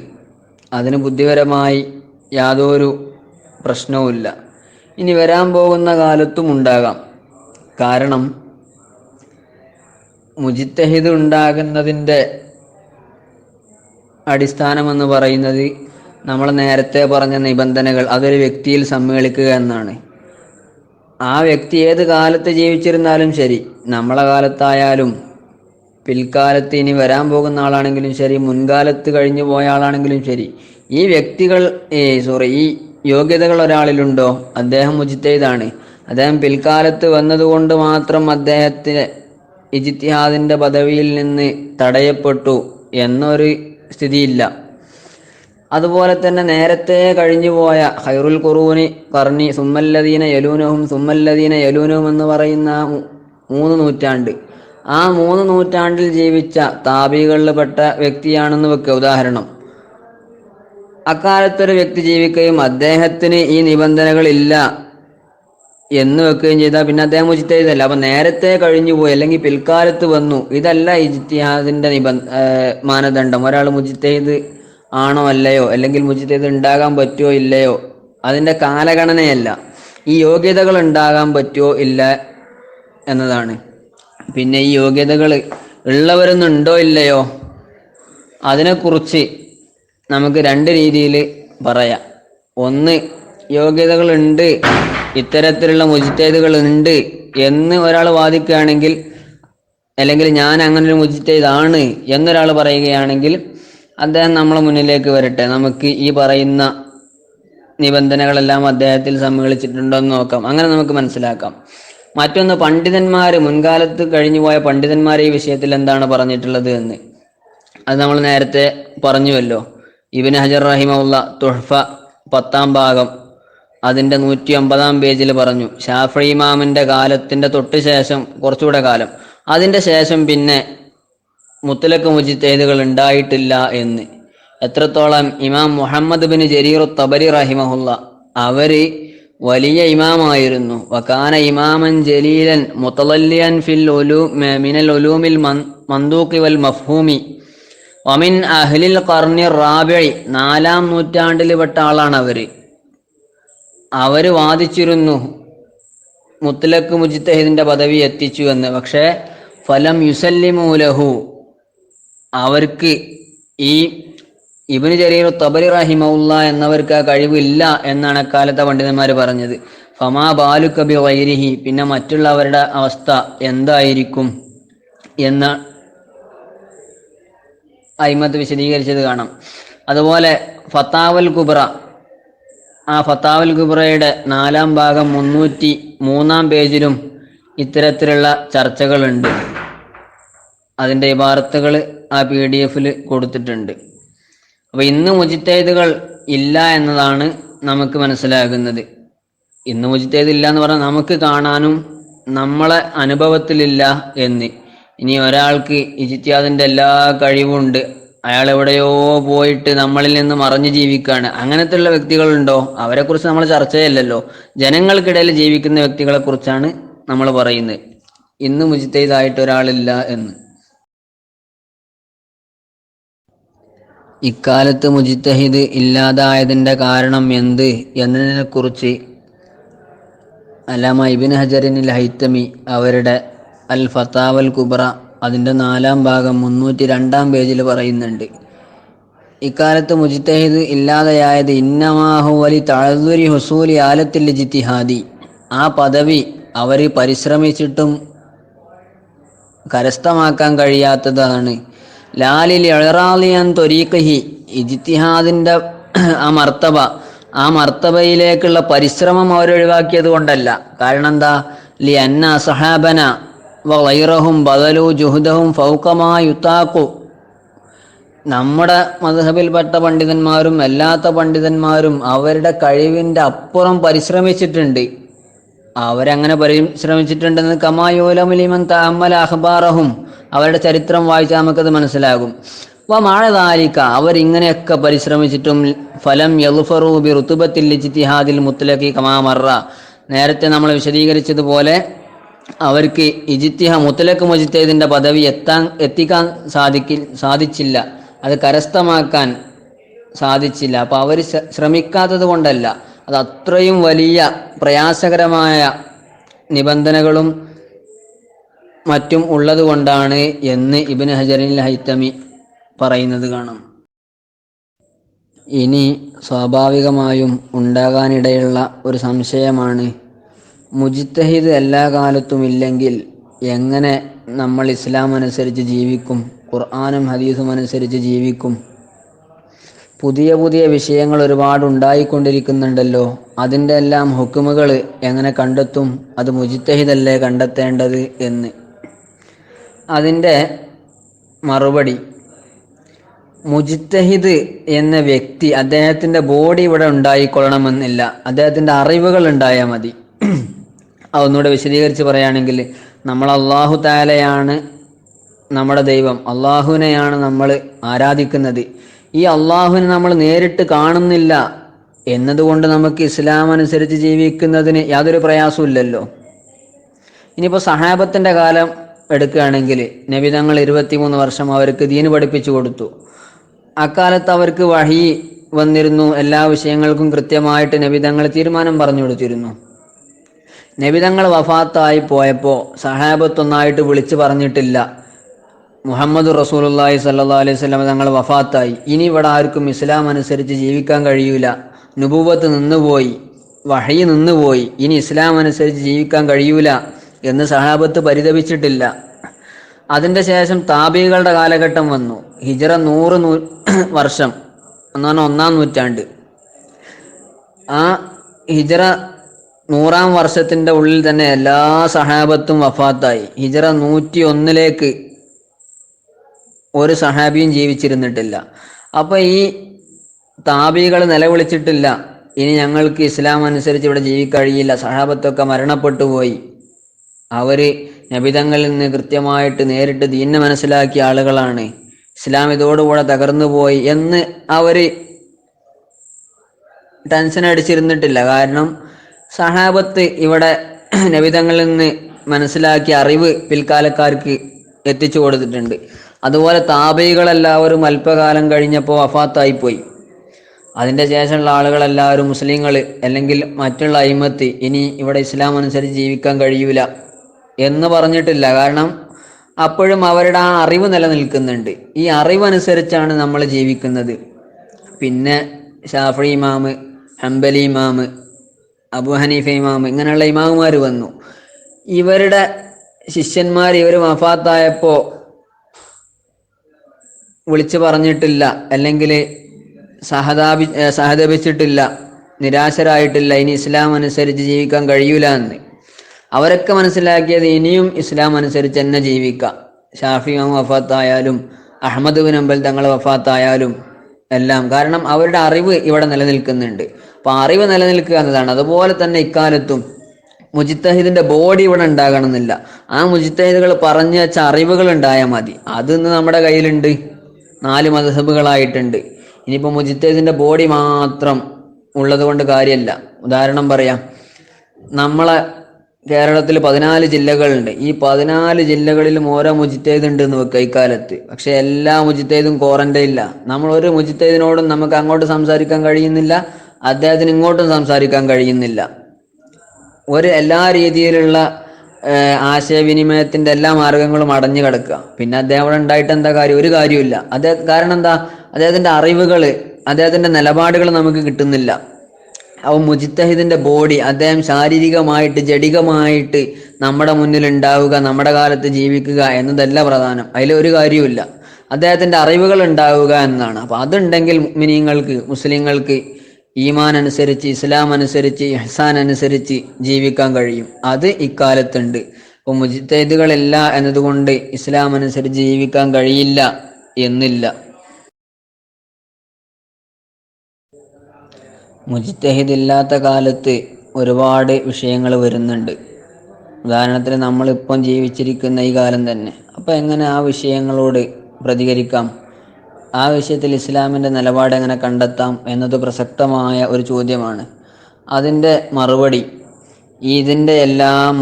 അതിന് ബുദ്ധിപരമായി യാതൊരു പ്രശ്നവുമില്ല. ഇനി വരാൻ പോകുന്ന കാലത്തും ഉണ്ടാകാം. കാരണം മുജ്തഹിദ് ഉണ്ടാകുന്നതിൻ്റെ അടിസ്ഥാനമെന്ന് പറയുന്നത് നമ്മൾ നേരത്തെ പറഞ്ഞ നിബന്ധനകൾ അതൊരു വ്യക്തിയിൽ സമ്മേളിക്കുക എന്നാണ്. ആ വ്യക്തി ഏത് കാലത്ത് ജീവിച്ചിരുന്നാലും ശരി, നമ്മളെ കാലത്തായാലും പിൽക്കാലത്ത് ഇനി വരാൻ പോകുന്ന ആളാണെങ്കിലും ശരി, മുൻകാലത്ത് കഴിഞ്ഞു പോയ ആളാണെങ്കിലും ശരി, ഈ വ്യക്തികൾ ഈ യോഗ്യതകൾ ഒരാളിലുണ്ടോ, അദ്ദേഹം മുജ്തഹിദാണ്. അദ്ദേഹം പിൽക്കാലത്ത് വന്നതുകൊണ്ട് മാത്രം അദ്ദേഹത്തിന് ഇജ്തിഹാദിന്റെ പദവിയിൽ നിന്ന് തടയപ്പെട്ടു എന്നൊരു സ്ഥിതിയില്ല. അതുപോലെ തന്നെ നേരത്തെ കഴിഞ്ഞുപോയ ഖൈറുൽ ഖുറൂനി ഖർനി സുമ്മല്ലദീന യലൂനഹും സുമ്മല്ലദീന യലൂനഹും എന്ന് പറയുന്ന 3 നൂറ്റാണ്ട്, ആ 3 നൂറ്റാണ്ടിൽ ജീവിച്ച താബികളിൽപ്പെട്ട വ്യക്തിയാണെന്ന് വെക്കുക ഉദാഹരണം. അക്കാലത്തൊരു വ്യക്തി ജീവിക്കുകയും അദ്ദേഹത്തിന് ഈ നിബന്ധനകളില്ല എന്ന് വെക്കുകയും ചെയ്താൽ പിന്നെ അദ്ദേഹം മുജ്തഹിദല്ല. അപ്പം നേരത്തെ കഴിഞ്ഞുപോയി അല്ലെങ്കിൽ പിൽക്കാലത്ത് വന്നു, ഇതല്ല ഇജ്തിഹാദിന്റെ മാനദണ്ഡം. ഒരാൾ മുജ്തഹിദ് ആണോ അല്ലയോ, അല്ലെങ്കിൽ മുജ്തഹിദ് ഉണ്ടാകാൻ പറ്റുമോ ഇല്ലയോ, അതിൻ്റെ കാലഗണനയല്ല. ഈ യോഗ്യതകൾ ഉണ്ടാകാൻ പറ്റുമോ ഇല്ല എന്നതാണ്. പിന്നെ ഈ യോഗ്യതകൾ ഉള്ളവരൊന്നുണ്ടോ ഇല്ലയോ, അതിനെക്കുറിച്ച് നമുക്ക് 2 രീതിയിൽ പറയാം. ഒന്ന്, യോഗ്യതകളുണ്ട്, ഇത്തരത്തിലുള്ള മുജ്തഹിദുകൾ ഉണ്ട് എന്ന് ഒരാൾ വാദിക്കുകയാണെങ്കിൽ, അല്ലെങ്കിൽ ഞാൻ അങ്ങനൊരു മുജ്തഹിദാണ് എന്നൊരാൾ പറയുകയാണെങ്കിൽ അദ്ദേഹം നമ്മളെ മുന്നിലേക്ക് വരട്ടെ, നമുക്ക് ഈ പറയുന്ന നിബന്ധനകളെല്ലാം അദ്ദേഹത്തിൽ സമ്മേളിച്ചിട്ടുണ്ടോ എന്ന് നോക്കാം. അങ്ങനെ നമുക്ക് മനസ്സിലാക്കാം. മറ്റൊന്ന്, പണ്ഡിതന്മാർ, മുൻകാലത്ത് കഴിഞ്ഞുപോയ പണ്ഡിതന്മാർ ഈ വിഷയത്തിൽ എന്താണ് പറഞ്ഞിട്ടുള്ളത് എന്ന്. അത് നമ്മൾ നേരത്തെ പറഞ്ഞുവല്ലോ. ഇബ്നു ഹജർ റഹിമഹുള്ള തുഹ്ഫ 10ാം ഭാഗം അതിൻ്റെ 150ാം പേജിൽ പറഞ്ഞു, ശാഫിഈ ഇമാമിൻ്റെ കാലത്തിൻ്റെ തൊട്ട് ശേഷം കുറച്ചുകൂടെ കാലം, അതിൻ്റെ ശേഷം പിന്നെ മുത്തലക്ക് മുജ്തഹിദുകൾ ഉണ്ടായിട്ടില്ല എന്ന്. എത്രത്തോളം? ഇമാം മുഹമ്മദ് ബിൻ ജരീർ തബരി റഹിമഹുല്ല, അവര് വലിയ ഇമാമായിരുന്നു. വകാന ഇമാമൻ ജലീലൻ മുതലല്ലിയൻ ഫിൽ മിനൽ ഉലൂമിൽ മന്ദൂഖി വൽ മഫ്ഹൂമി വമിൻ അഹ്ലിൽ ഖർനി റാബിഇ, 4ാം നൂറ്റാണ്ടിൽ പെട്ട ആളാണ് അവര് വാദിച്ചിരുന്നു മുത്തലക്ക് മുജ്തഹിദിന്റെ പദവി എത്തിച്ചു എന്ന്. പക്ഷേ ഫലം യുസല്ലിമു ലഹു, അവർക്ക് ഈ ഇബ്നു ജരീർ തബരി റഹിമഹുല്ല എന്നവർക്ക് ആ കഴിവില്ല എന്നാണ് അക്കാലത്തെ പണ്ഡിതന്മാർ പറഞ്ഞത്. ഫമാ ബാലുക ബി ഗൈരിഹി, പിന്നെ മറ്റുള്ളവരുടെ അവസ്ഥ എന്തായിരിക്കും എന്ന് അയിമത്ത് വിശദീകരിച്ചത് കാണാം. അതുപോലെ ഫത്താവൽ കുബ്ര, ആ ഫത്താവൽ കുബ്രയുടെ 4ാം ഭാഗം 303ാം പേജിലും ഇത്തരത്തിലുള്ള ചർച്ചകളുണ്ട്. അതിൻ്റെ ഇബാറത്തുകൾ ആ PDF കൊടുത്തിട്ടുണ്ട്. അപ്പോൾ ഇന്ന് മുജ്തഹിദുകൾ ഇല്ല എന്നതാണ് നമുക്ക് മനസ്സിലാകുന്നത്. ഇന്ന് മുജ്തഹിദ് ഇല്ല എന്ന് പറഞ്ഞാൽ നമുക്ക് കാണാനും നമ്മളെ അനുഭവത്തിലില്ല എന്ന്. ഇനി ഒരാൾക്ക് ഇജ്തിഹാദിന്റെ എല്ലാ കഴിവുണ്ട്, അയാൾ എവിടെയോ പോയിട്ട് നമ്മളിൽ നിന്ന് മറഞ്ഞു ജീവിക്കുകയാണ്, അങ്ങനത്തെയുള്ള വ്യക്തികളുണ്ടോ? അവരെക്കുറിച്ച് നമ്മൾ ചർച്ചയല്ലല്ലോ. ജനങ്ങൾക്കിടയിൽ ജീവിക്കുന്ന വ്യക്തികളെ കുറിച്ചാണ് നമ്മൾ പറയുന്നത്. ഇന്ന് മുജ്തഹിദായിട്ട് ഒരാളില്ല എന്ന്. ഇക്കാലത്ത് മുജ്തഹിദ് ഇല്ലാതായതിൻ്റെ കാരണം എന്ത് എന്നതിനെക്കുറിച്ച് അല്ലാമ ഇബ്നു ഹജറിനിൽ ഹൈത്തമി അവരുടെ അൽ ഫത്താവൽ കുബ്ര അതിൻ്റെ 4ാം ഭാഗം 302ാം പേജിൽ പറയുന്നുണ്ട്. ഇക്കാലത്ത് മുജ്തഹിദ് ഇല്ലാതെയായത് ഇന്നമാഹു വലി തഅദ്ദുരി ഹുസൂലി ആലത്തിൽ ഇജ്തിഹാദി, ആ പദവി അവർ പരിശ്രമിച്ചിട്ടും കരസ്ഥമാക്കാൻ കഴിയാത്തതാണ്. ലാലിൽ ഇറാലിയൻ ത്വരീഖിഹി, ഇജ്തിഹാദിന്റെ ആ മർത്തബയിലേക്കുള്ള പരിശ്രമം അവരൊഴിവാക്കിയത് കൊണ്ടല്ല. കാരണം എന്താ? ലി അന്ന സഹാബന വൈറഹും ബദലു ജുഹുദഹും ഫൗഖമാ യുതാഖു, നമ്മുടെ മദ്ഹബിൽപ്പെട്ട പണ്ഡിതന്മാരും അല്ലാത്ത പണ്ഡിതന്മാരും അവരുടെ കഴിവിൻ്റെ അപ്പുറം പരിശ്രമിച്ചിട്ടുണ്ട്. അവരങ്ങനെ പരിശ്രമിച്ചിട്ടുണ്ടെന്ന് കമായോലമുലിമൻ തഅമ്മല അഖ്ബാറഹും, അവരുടെ ചരിത്രം വായിച്ചാൽ നമുക്കത് മനസ്സിലാകും. വമഅദാലിക, അവരിങ്ങനെയൊക്കെ പരിശ്രമിച്ചിട്ടും ഫലം യദ്ഫറു ബി റുതുബത്തിൽ ഇജ്തിഹാദിൽ മുത്ലഖി കമാ മറ, നേരത്തെ നമ്മൾ വിശദീകരിച്ചതുപോലെ അവർക്ക് മുത്ലഖ് മുജ്തഹിദിന്റെ പദവി എത്തിക്കാൻ സാധിച്ചില്ല, അത് കരസ്ഥമാക്കാൻ സാധിച്ചില്ല. അപ്പോൾ അവർ ശ്രമിക്കാത്തത് കൊണ്ടല്ല, അത് അത്രയും വലിയ പ്രയാസകരമായ നിബന്ധനകളും മറ്റും ഉള്ളത് കൊണ്ടാണ് എന്ന് ഇബ്നു ഹജറിൽ ഹൈതമി പറയുന്നത് കാണാം. ഇനി സ്വാഭാവികമായും ഉണ്ടാകാനിടയുള്ള ഒരു സംശയമാണ്, മുജ്തഹിദ് എല്ലാ കാലത്തും ഇല്ലെങ്കിൽ എങ്ങനെ നമ്മൾ ഇസ്ലാം അനുസരിച്ച് ജീവിക്കും, ഖുർആനും ഹദീസും അനുസരിച്ച് ജീവിക്കും? പുതിയ പുതിയ വിഷയങ്ങൾ ഒരുപാട് ഉണ്ടായിക്കൊണ്ടിരിക്കുന്നുണ്ടല്ലോ, അതിൻ്റെ എല്ലാം ഹുക്കുമുകൾ എങ്ങനെ കണ്ടെത്തും? അത് മുജ്തഹിദല്ലേ കണ്ടെത്തേണ്ടത് എന്ന്. അതിൻ്റെ മറുപടി, മുജ്തഹിദ് എന്ന വ്യക്തി അദ്ദേഹത്തിൻ്റെ ബോഡി ഇവിടെ ഉണ്ടായിക്കൊള്ളണമെന്നില്ല, അദ്ദേഹത്തിൻ്റെ അറിവുകൾ ഉണ്ടായാൽ മതി. അതൊന്നുകൂടെ വിശദീകരിച്ച് പറയുകയാണെങ്കിൽ, നമ്മൾ അല്ലാഹു തആലയാണ് നമ്മുടെ ദൈവം, അള്ളാഹുവിനെയാണ് നമ്മൾ ആരാധിക്കുന്നത്. ഈ അള്ളാഹുവിനെ നമ്മൾ നേരിട്ട് കാണുന്നില്ല എന്നതുകൊണ്ട് നമുക്ക് ഇസ്ലാം അനുസരിച്ച് ജീവിക്കുന്നതിന് യാതൊരു പ്രയാസവും ഇല്ലല്ലോ. ഇനിയിപ്പോൾ സഹാബത്തിൻ്റെ കാലം എടുക്കുകയാണെങ്കിൽ, നബി തങ്ങൾ 23 വർഷം അവർക്ക് ദീന് പഠിപ്പിച്ചു കൊടുത്തു. അക്കാലത്ത് അവർക്ക് വഹി വന്നിരുന്നു, എല്ലാ വിഷയങ്ങൾക്കും കൃത്യമായിട്ട് നബി തങ്ങൾ തീരുമാനം പറഞ്ഞു കൊടുത്തിരുന്നു. നബി തങ്ങൾ വഫാത്തായി പോയപ്പോൾ സഹാബത്തൊന്നായിട്ട് വിളിച്ചു പറഞ്ഞിട്ടില്ല, മുഹമ്മദ് റസൂലുള്ളാഹി സ്വല്ലല്ലാഹു അലൈഹി വസല്ലം തങ്ങൾ വഫാത്തായി, ഇനി ഇവിടെ ആർക്കും ഇസ്ലാം അനുസരിച്ച് ജീവിക്കാൻ കഴിയൂല, നുബുവത്ത് നിന്നുപോയി, വഹി നിന്നുപോയി, ഇനി ഇസ്ലാം അനുസരിച്ച് ജീവിക്കാൻ കഴിയൂല എന്ന് സഹാബത്ത് പരിതപിച്ചിട്ടില്ല. അതിൻ്റെ ശേഷം താബികളുടെ കാലഘട്ടം വന്നു. ഹിജ്റ 100 വർഷം എന്നാണ് 1-ാം നൂറ്റാണ്ട്. ആ ഹിജ്റ 100-ാം വർഷത്തിൻ്റെ ഉള്ളിൽ തന്നെ എല്ലാ സഹാബത്തും വഫാത്തായി. ഹിജ്റ 101 ഒരു സഹാബിയും ജീവിച്ചിരുന്നിട്ടില്ല. അപ്പോൾ ഈ താബികൾ നിലവിളിച്ചിട്ടില്ല, ഇനി ഞങ്ങൾക്ക് ഇസ്ലാം അനുസരിച്ച് ഇവിടെ ജീവിക്കാൻ കഴിയില്ല, സഹാബത്തൊക്കെ മരണപ്പെട്ടു പോയി, അവർ നബിതങ്ങളിൽ നിന്ന് കൃത്യമായിട്ട് നേരിട്ട് ദീനിനെ മനസ്സിലാക്കിയ ആളുകളാണ്, ഇസ്ലാം ഇതോടുകൂടെ തകർന്നു പോയി എന്ന് അവർ ടെൻഷൻ അടിച്ചിരുന്നിട്ടില്ല. കാരണം സഹാബത്ത് ഇവിടെ നബിതങ്ങളിൽ നിന്ന് മനസ്സിലാക്കിയ അറിവ് പിൽക്കാലക്കാർക്ക് എത്തിച്ചു കൊടുത്തിട്ടുണ്ട്. അതുപോലെ താബികളെല്ലാവരും അല്പകാലം കഴിഞ്ഞപ്പോൾ വഫാത്തായിപ്പോയി. അതിൻ്റെ ശേഷമുള്ള ആളുകളെല്ലാവരും മുസ്ലിങ്ങൾ അല്ലെങ്കിൽ മറ്റുള്ള അയിമത്ത് ഇനി ഇവിടെ ഇസ്ലാം അനുസരിച്ച് ജീവിക്കാൻ കഴിയൂല എന്ന് പറഞ്ഞിട്ടില്ല. കാരണം അപ്പോഴും അവരുടെ ആ അറിവ് നിലനിൽക്കുന്നുണ്ട്. ഈ അറിവനുസരിച്ചാണ് നമ്മൾ ജീവിക്കുന്നത്. പിന്നെ ഷാഫി ഇമാം, ഹംബലി ഇമാം, അബു ഹനീഫ ഇമാം, ഇങ്ങനെയുള്ള ഇമാമുമാർ വന്നു. ഇവരുടെ ശിഷ്യന്മാർ ഇവർ വഫാത്തായപ്പോൾ വിളിച്ചു പറഞ്ഞിട്ടില്ല, അല്ലെങ്കിൽ സഹതപിച്ചിട്ടില്ല, നിരാശരായിട്ടില്ല, ഇനി ഇസ്ലാം അനുസരിച്ച് ജീവിക്കാൻ കഴിയൂല എന്ന്. അവരൊക്കെ മനസ്സിലാക്കിയത് ഇനിയും ഇസ്ലാം അനുസരിച്ച് തന്നെ ജീവിക്കാം. ഷാഫി ഇമാം വഫാത്തായാലും അഹ്മദ് ബിൻ ഹംബൽ തങ്ങൾ വഫാത്തായാലും എല്ലാം. കാരണം അവരുടെ അറിവ് ഇവിടെ നിലനിൽക്കുന്നുണ്ട്. അപ്പോൾ അറിവ് നിലനിൽക്കുക എന്നതാണ്. അതുപോലെ തന്നെ ഇക്കാലത്തും മുജ്തഹിദിന്റെ ബോഡി ഇവിടെ ഉണ്ടാകണമെന്നില്ല. ആ മുജ്തഹിദുകൾ പറഞ്ഞു വെച്ച അറിവുകൾ ഉണ്ടായാൽ മതി. അതിന്ന് നമ്മുടെ കയ്യിലുണ്ട്, 4 മദ്ഹബുകളായിട്ടുണ്ട്. ഇനിയിപ്പോൾ മുജ്തഹിദിന്റെ ബോഡി മാത്രം ഉള്ളത് കൊണ്ട് കാര്യമല്ല. ഉദാഹരണം പറയാം, നമ്മളെ കേരളത്തിൽ 14 ജില്ലകളുണ്ട്. ഈ 14 ജില്ലകളിലും ഓരോ മുജ്തഹിദ് ഉണ്ട് എന്ന് വെക്കുക ഇക്കാലത്ത്. പക്ഷെ എല്ലാ മുജ്തഹിദും ക്വാറന്റൈൻ ഇല്ല. നമ്മൾ ഒരു മുജ്തഹിദിനോടും നമുക്ക് അങ്ങോട്ട് സംസാരിക്കാൻ കഴിയുന്നില്ല, അദ്ദേഹത്തിന് ഇങ്ങോട്ടും സംസാരിക്കാൻ കഴിയുന്നില്ല. എല്ലാ രീതിയിലുള്ള ആശയവിനിമയത്തിന്റെ എല്ലാ മാർഗങ്ങളും അടഞ്ഞു കിടക്കുക. പിന്നെ അദ്ദേഹം അവിടെ ഉണ്ടായിട്ട് എന്താ കാര്യം? ഒരു കാര്യമില്ല. കാരണം എന്താ? അദ്ദേഹത്തിന്റെ അറിവുകൾ, അദ്ദേഹത്തിന്റെ നിലപാടുകൾ നമുക്ക് കിട്ടുന്നില്ല. അവ മുജ്തഹിദിന്റെ ബോഡി, അദ്ദേഹം ശാരീരികമായിട്ട് ജഡികമായിട്ട് നമ്മുടെ മുന്നിൽ ഉണ്ടാവുക, നമ്മുടെ കാലത്ത് ജീവിക്കുക എന്നതല്ല പ്രധാനം. അതിലൊരു കാര്യമില്ല. അദ്ദേഹത്തിന്റെ അറിവുകൾ ഉണ്ടാവുക എന്നതാണ്. അപ്പൊ അതുണ്ടെങ്കിൽ മുഅ്മിനീങ്ങൾക്ക്, മുസ്ലിങ്ങൾക്ക് ഈമാൻ അനുസരിച്ച്, ഇസ്ലാം അനുസരിച്ച്, ഇഹ്സാൻ അനുസരിച്ച് ജീവിക്കാൻ കഴിയും. അത് ഇക്കാലത്തുണ്ട്. അപ്പോൾ മുജ്തഹിദുകളില്ല എന്നതുകൊണ്ട് ഇസ്ലാം അനുസരിച്ച് ജീവിക്കാൻ കഴിയില്ല എന്നില്ല. മുജ്തഹിദ് ഇല്ലാത്ത കാലത്ത് ഒരുപാട് വിഷയങ്ങൾ വരുന്നുണ്ട്. ഉദാഹരണത്തിന് നമ്മളിപ്പം ജീവിച്ചിരിക്കുന്ന ഈ കാലം തന്നെ. അപ്പോൾ എങ്ങനെ ആ വിഷയങ്ങളോട് പ്രതികരിക്കാം? ആ വിഷയത്തിൽ ഇസ്ലാമിൻ്റെ നിലപാട് എങ്ങനെ കണ്ടെത്താം എന്നത് പ്രസക്തമായ ഒരു ചോദ്യമാണ്. അതിൻ്റെ മറുപടി ഇതിൻ്റെ എല്ലാം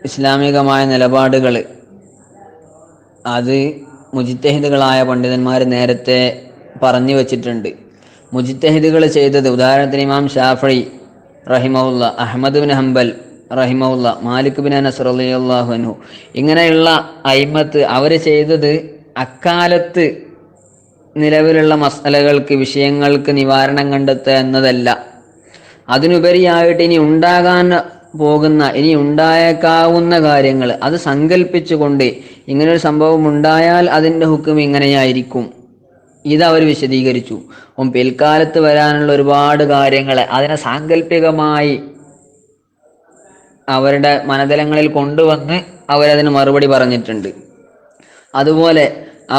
ഇസ്ലാമികമായ നിലപാടുകൾ അത് മുജ്തഹിദുകളായ പണ്ഡിതന്മാർ നേരത്തെ പറഞ്ഞു വച്ചിട്ടുണ്ട്. മുജ്തഹിദുകൾ ചെയ്തത്, ഉദാഹരണത്തിന് ഇമാം ഷാഫി റഹിമഹുല്ല, അഹ്മദ് ബിൻ ഹംബൽ റഹിമഹുല്ല, മാലിക് ബിൻ അനസ് റളിയല്ലാഹു അൻഹു, ഇങ്ങനെയുള്ള അയിമത്ത് അവർ ചെയ്തത് അക്കാലത്ത് നിലവിലുള്ള മസലകൾക്ക്, വിഷയങ്ങൾക്ക് നിവാരണം കണ്ടെത്തുക എന്നതല്ല. അതിനുപരിയായിട്ട് ഇനി ഉണ്ടാകാൻ പോകുന്ന, ഇനി ഉണ്ടായേക്കാവുന്ന കാര്യങ്ങൾ അത് സങ്കല്പിച്ചുകൊണ്ട് ഇങ്ങനൊരു സംഭവം ഉണ്ടായാൽ അതിൻ്റെ ഹുക്കം ഇങ്ങനെയായിരിക്കും, ഇതവർ വിശദീകരിച്ചു. പിൽക്കാലത്ത് വരാനുള്ള ഒരുപാട് കാര്യങ്ങൾ അതിനെ സാങ്കല്പികമായി അവരുടെ മനതലങ്ങളിൽ കൊണ്ടുവന്ന് അവരതിന് മറുപടി പറഞ്ഞിട്ടുണ്ട്. അതുപോലെ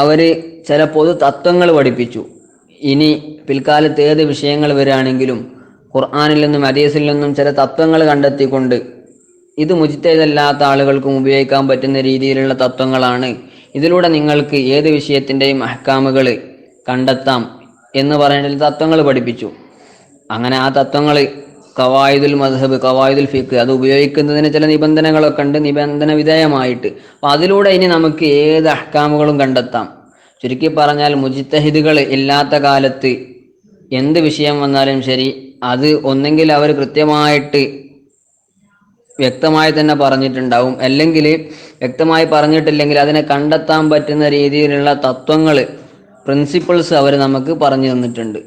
അവർ ചില പൊതു തത്വങ്ങൾ പഠിപ്പിച്ചു. ഇനി പിൽക്കാലത്ത് ഏത് വിഷയങ്ങൾ വരികയാണെങ്കിലും ഖുർആനിൽ നിന്നും ഹദീസിൽ നിന്നും ചില തത്വങ്ങൾ കണ്ടെത്തിക്കൊണ്ട് ഇത് മുജ്തഹിദല്ലാത്ത ആളുകൾക്കും ഉപയോഗിക്കാൻ പറ്റുന്ന രീതിയിലുള്ള തത്വങ്ങളാണ്, ഇതിലൂടെ നിങ്ങൾക്ക് ഏത് വിഷയത്തിൻ്റെയും അഹ്കാമുകൾ കണ്ടെത്താം എന്ന് പറയുന്ന തത്വങ്ങൾ പഠിപ്പിച്ചു. അങ്ങനെ ആ തത്വങ്ങൾ ഖവായിദുൽ മദ്ഹബ്, ഖവായിദുൽ ഫിഖ്, അത് ഉപയോഗിക്കുന്നതിന് ചില നിബന്ധനകളൊക്കെ ഉണ്ട്, നിബന്ധന വിധേയമായിട്ട്. അപ്പം അതിലൂടെ ഇനി നമുക്ക് ഏത് അഹ്കാമുകളും കണ്ടെത്താം. ചുരുക്കി പറഞ്ഞാൽ മുജ്തഹിദുകൾ ഇല്ലാത്ത കാലത്ത് എന്ത് വിഷയം വന്നാലും ശരി, അത് ഒന്നെങ്കിൽ അവർ കൃത്യമായിട്ട് വ്യക്തമായി തന്നെ പറഞ്ഞിട്ടുണ്ടാവും, അല്ലെങ്കിൽ വ്യക്തമായി പറഞ്ഞിട്ടില്ലെങ്കിൽ അതിനെ കണ്ടെത്താൻ പറ്റുന്ന രീതിയിലുള്ള തത്വങ്ങൾ, പ്രിൻസിപ്പിൾസ് അവർ നമുക്ക് പറഞ്ഞു തന്നിട്ടുണ്ട്.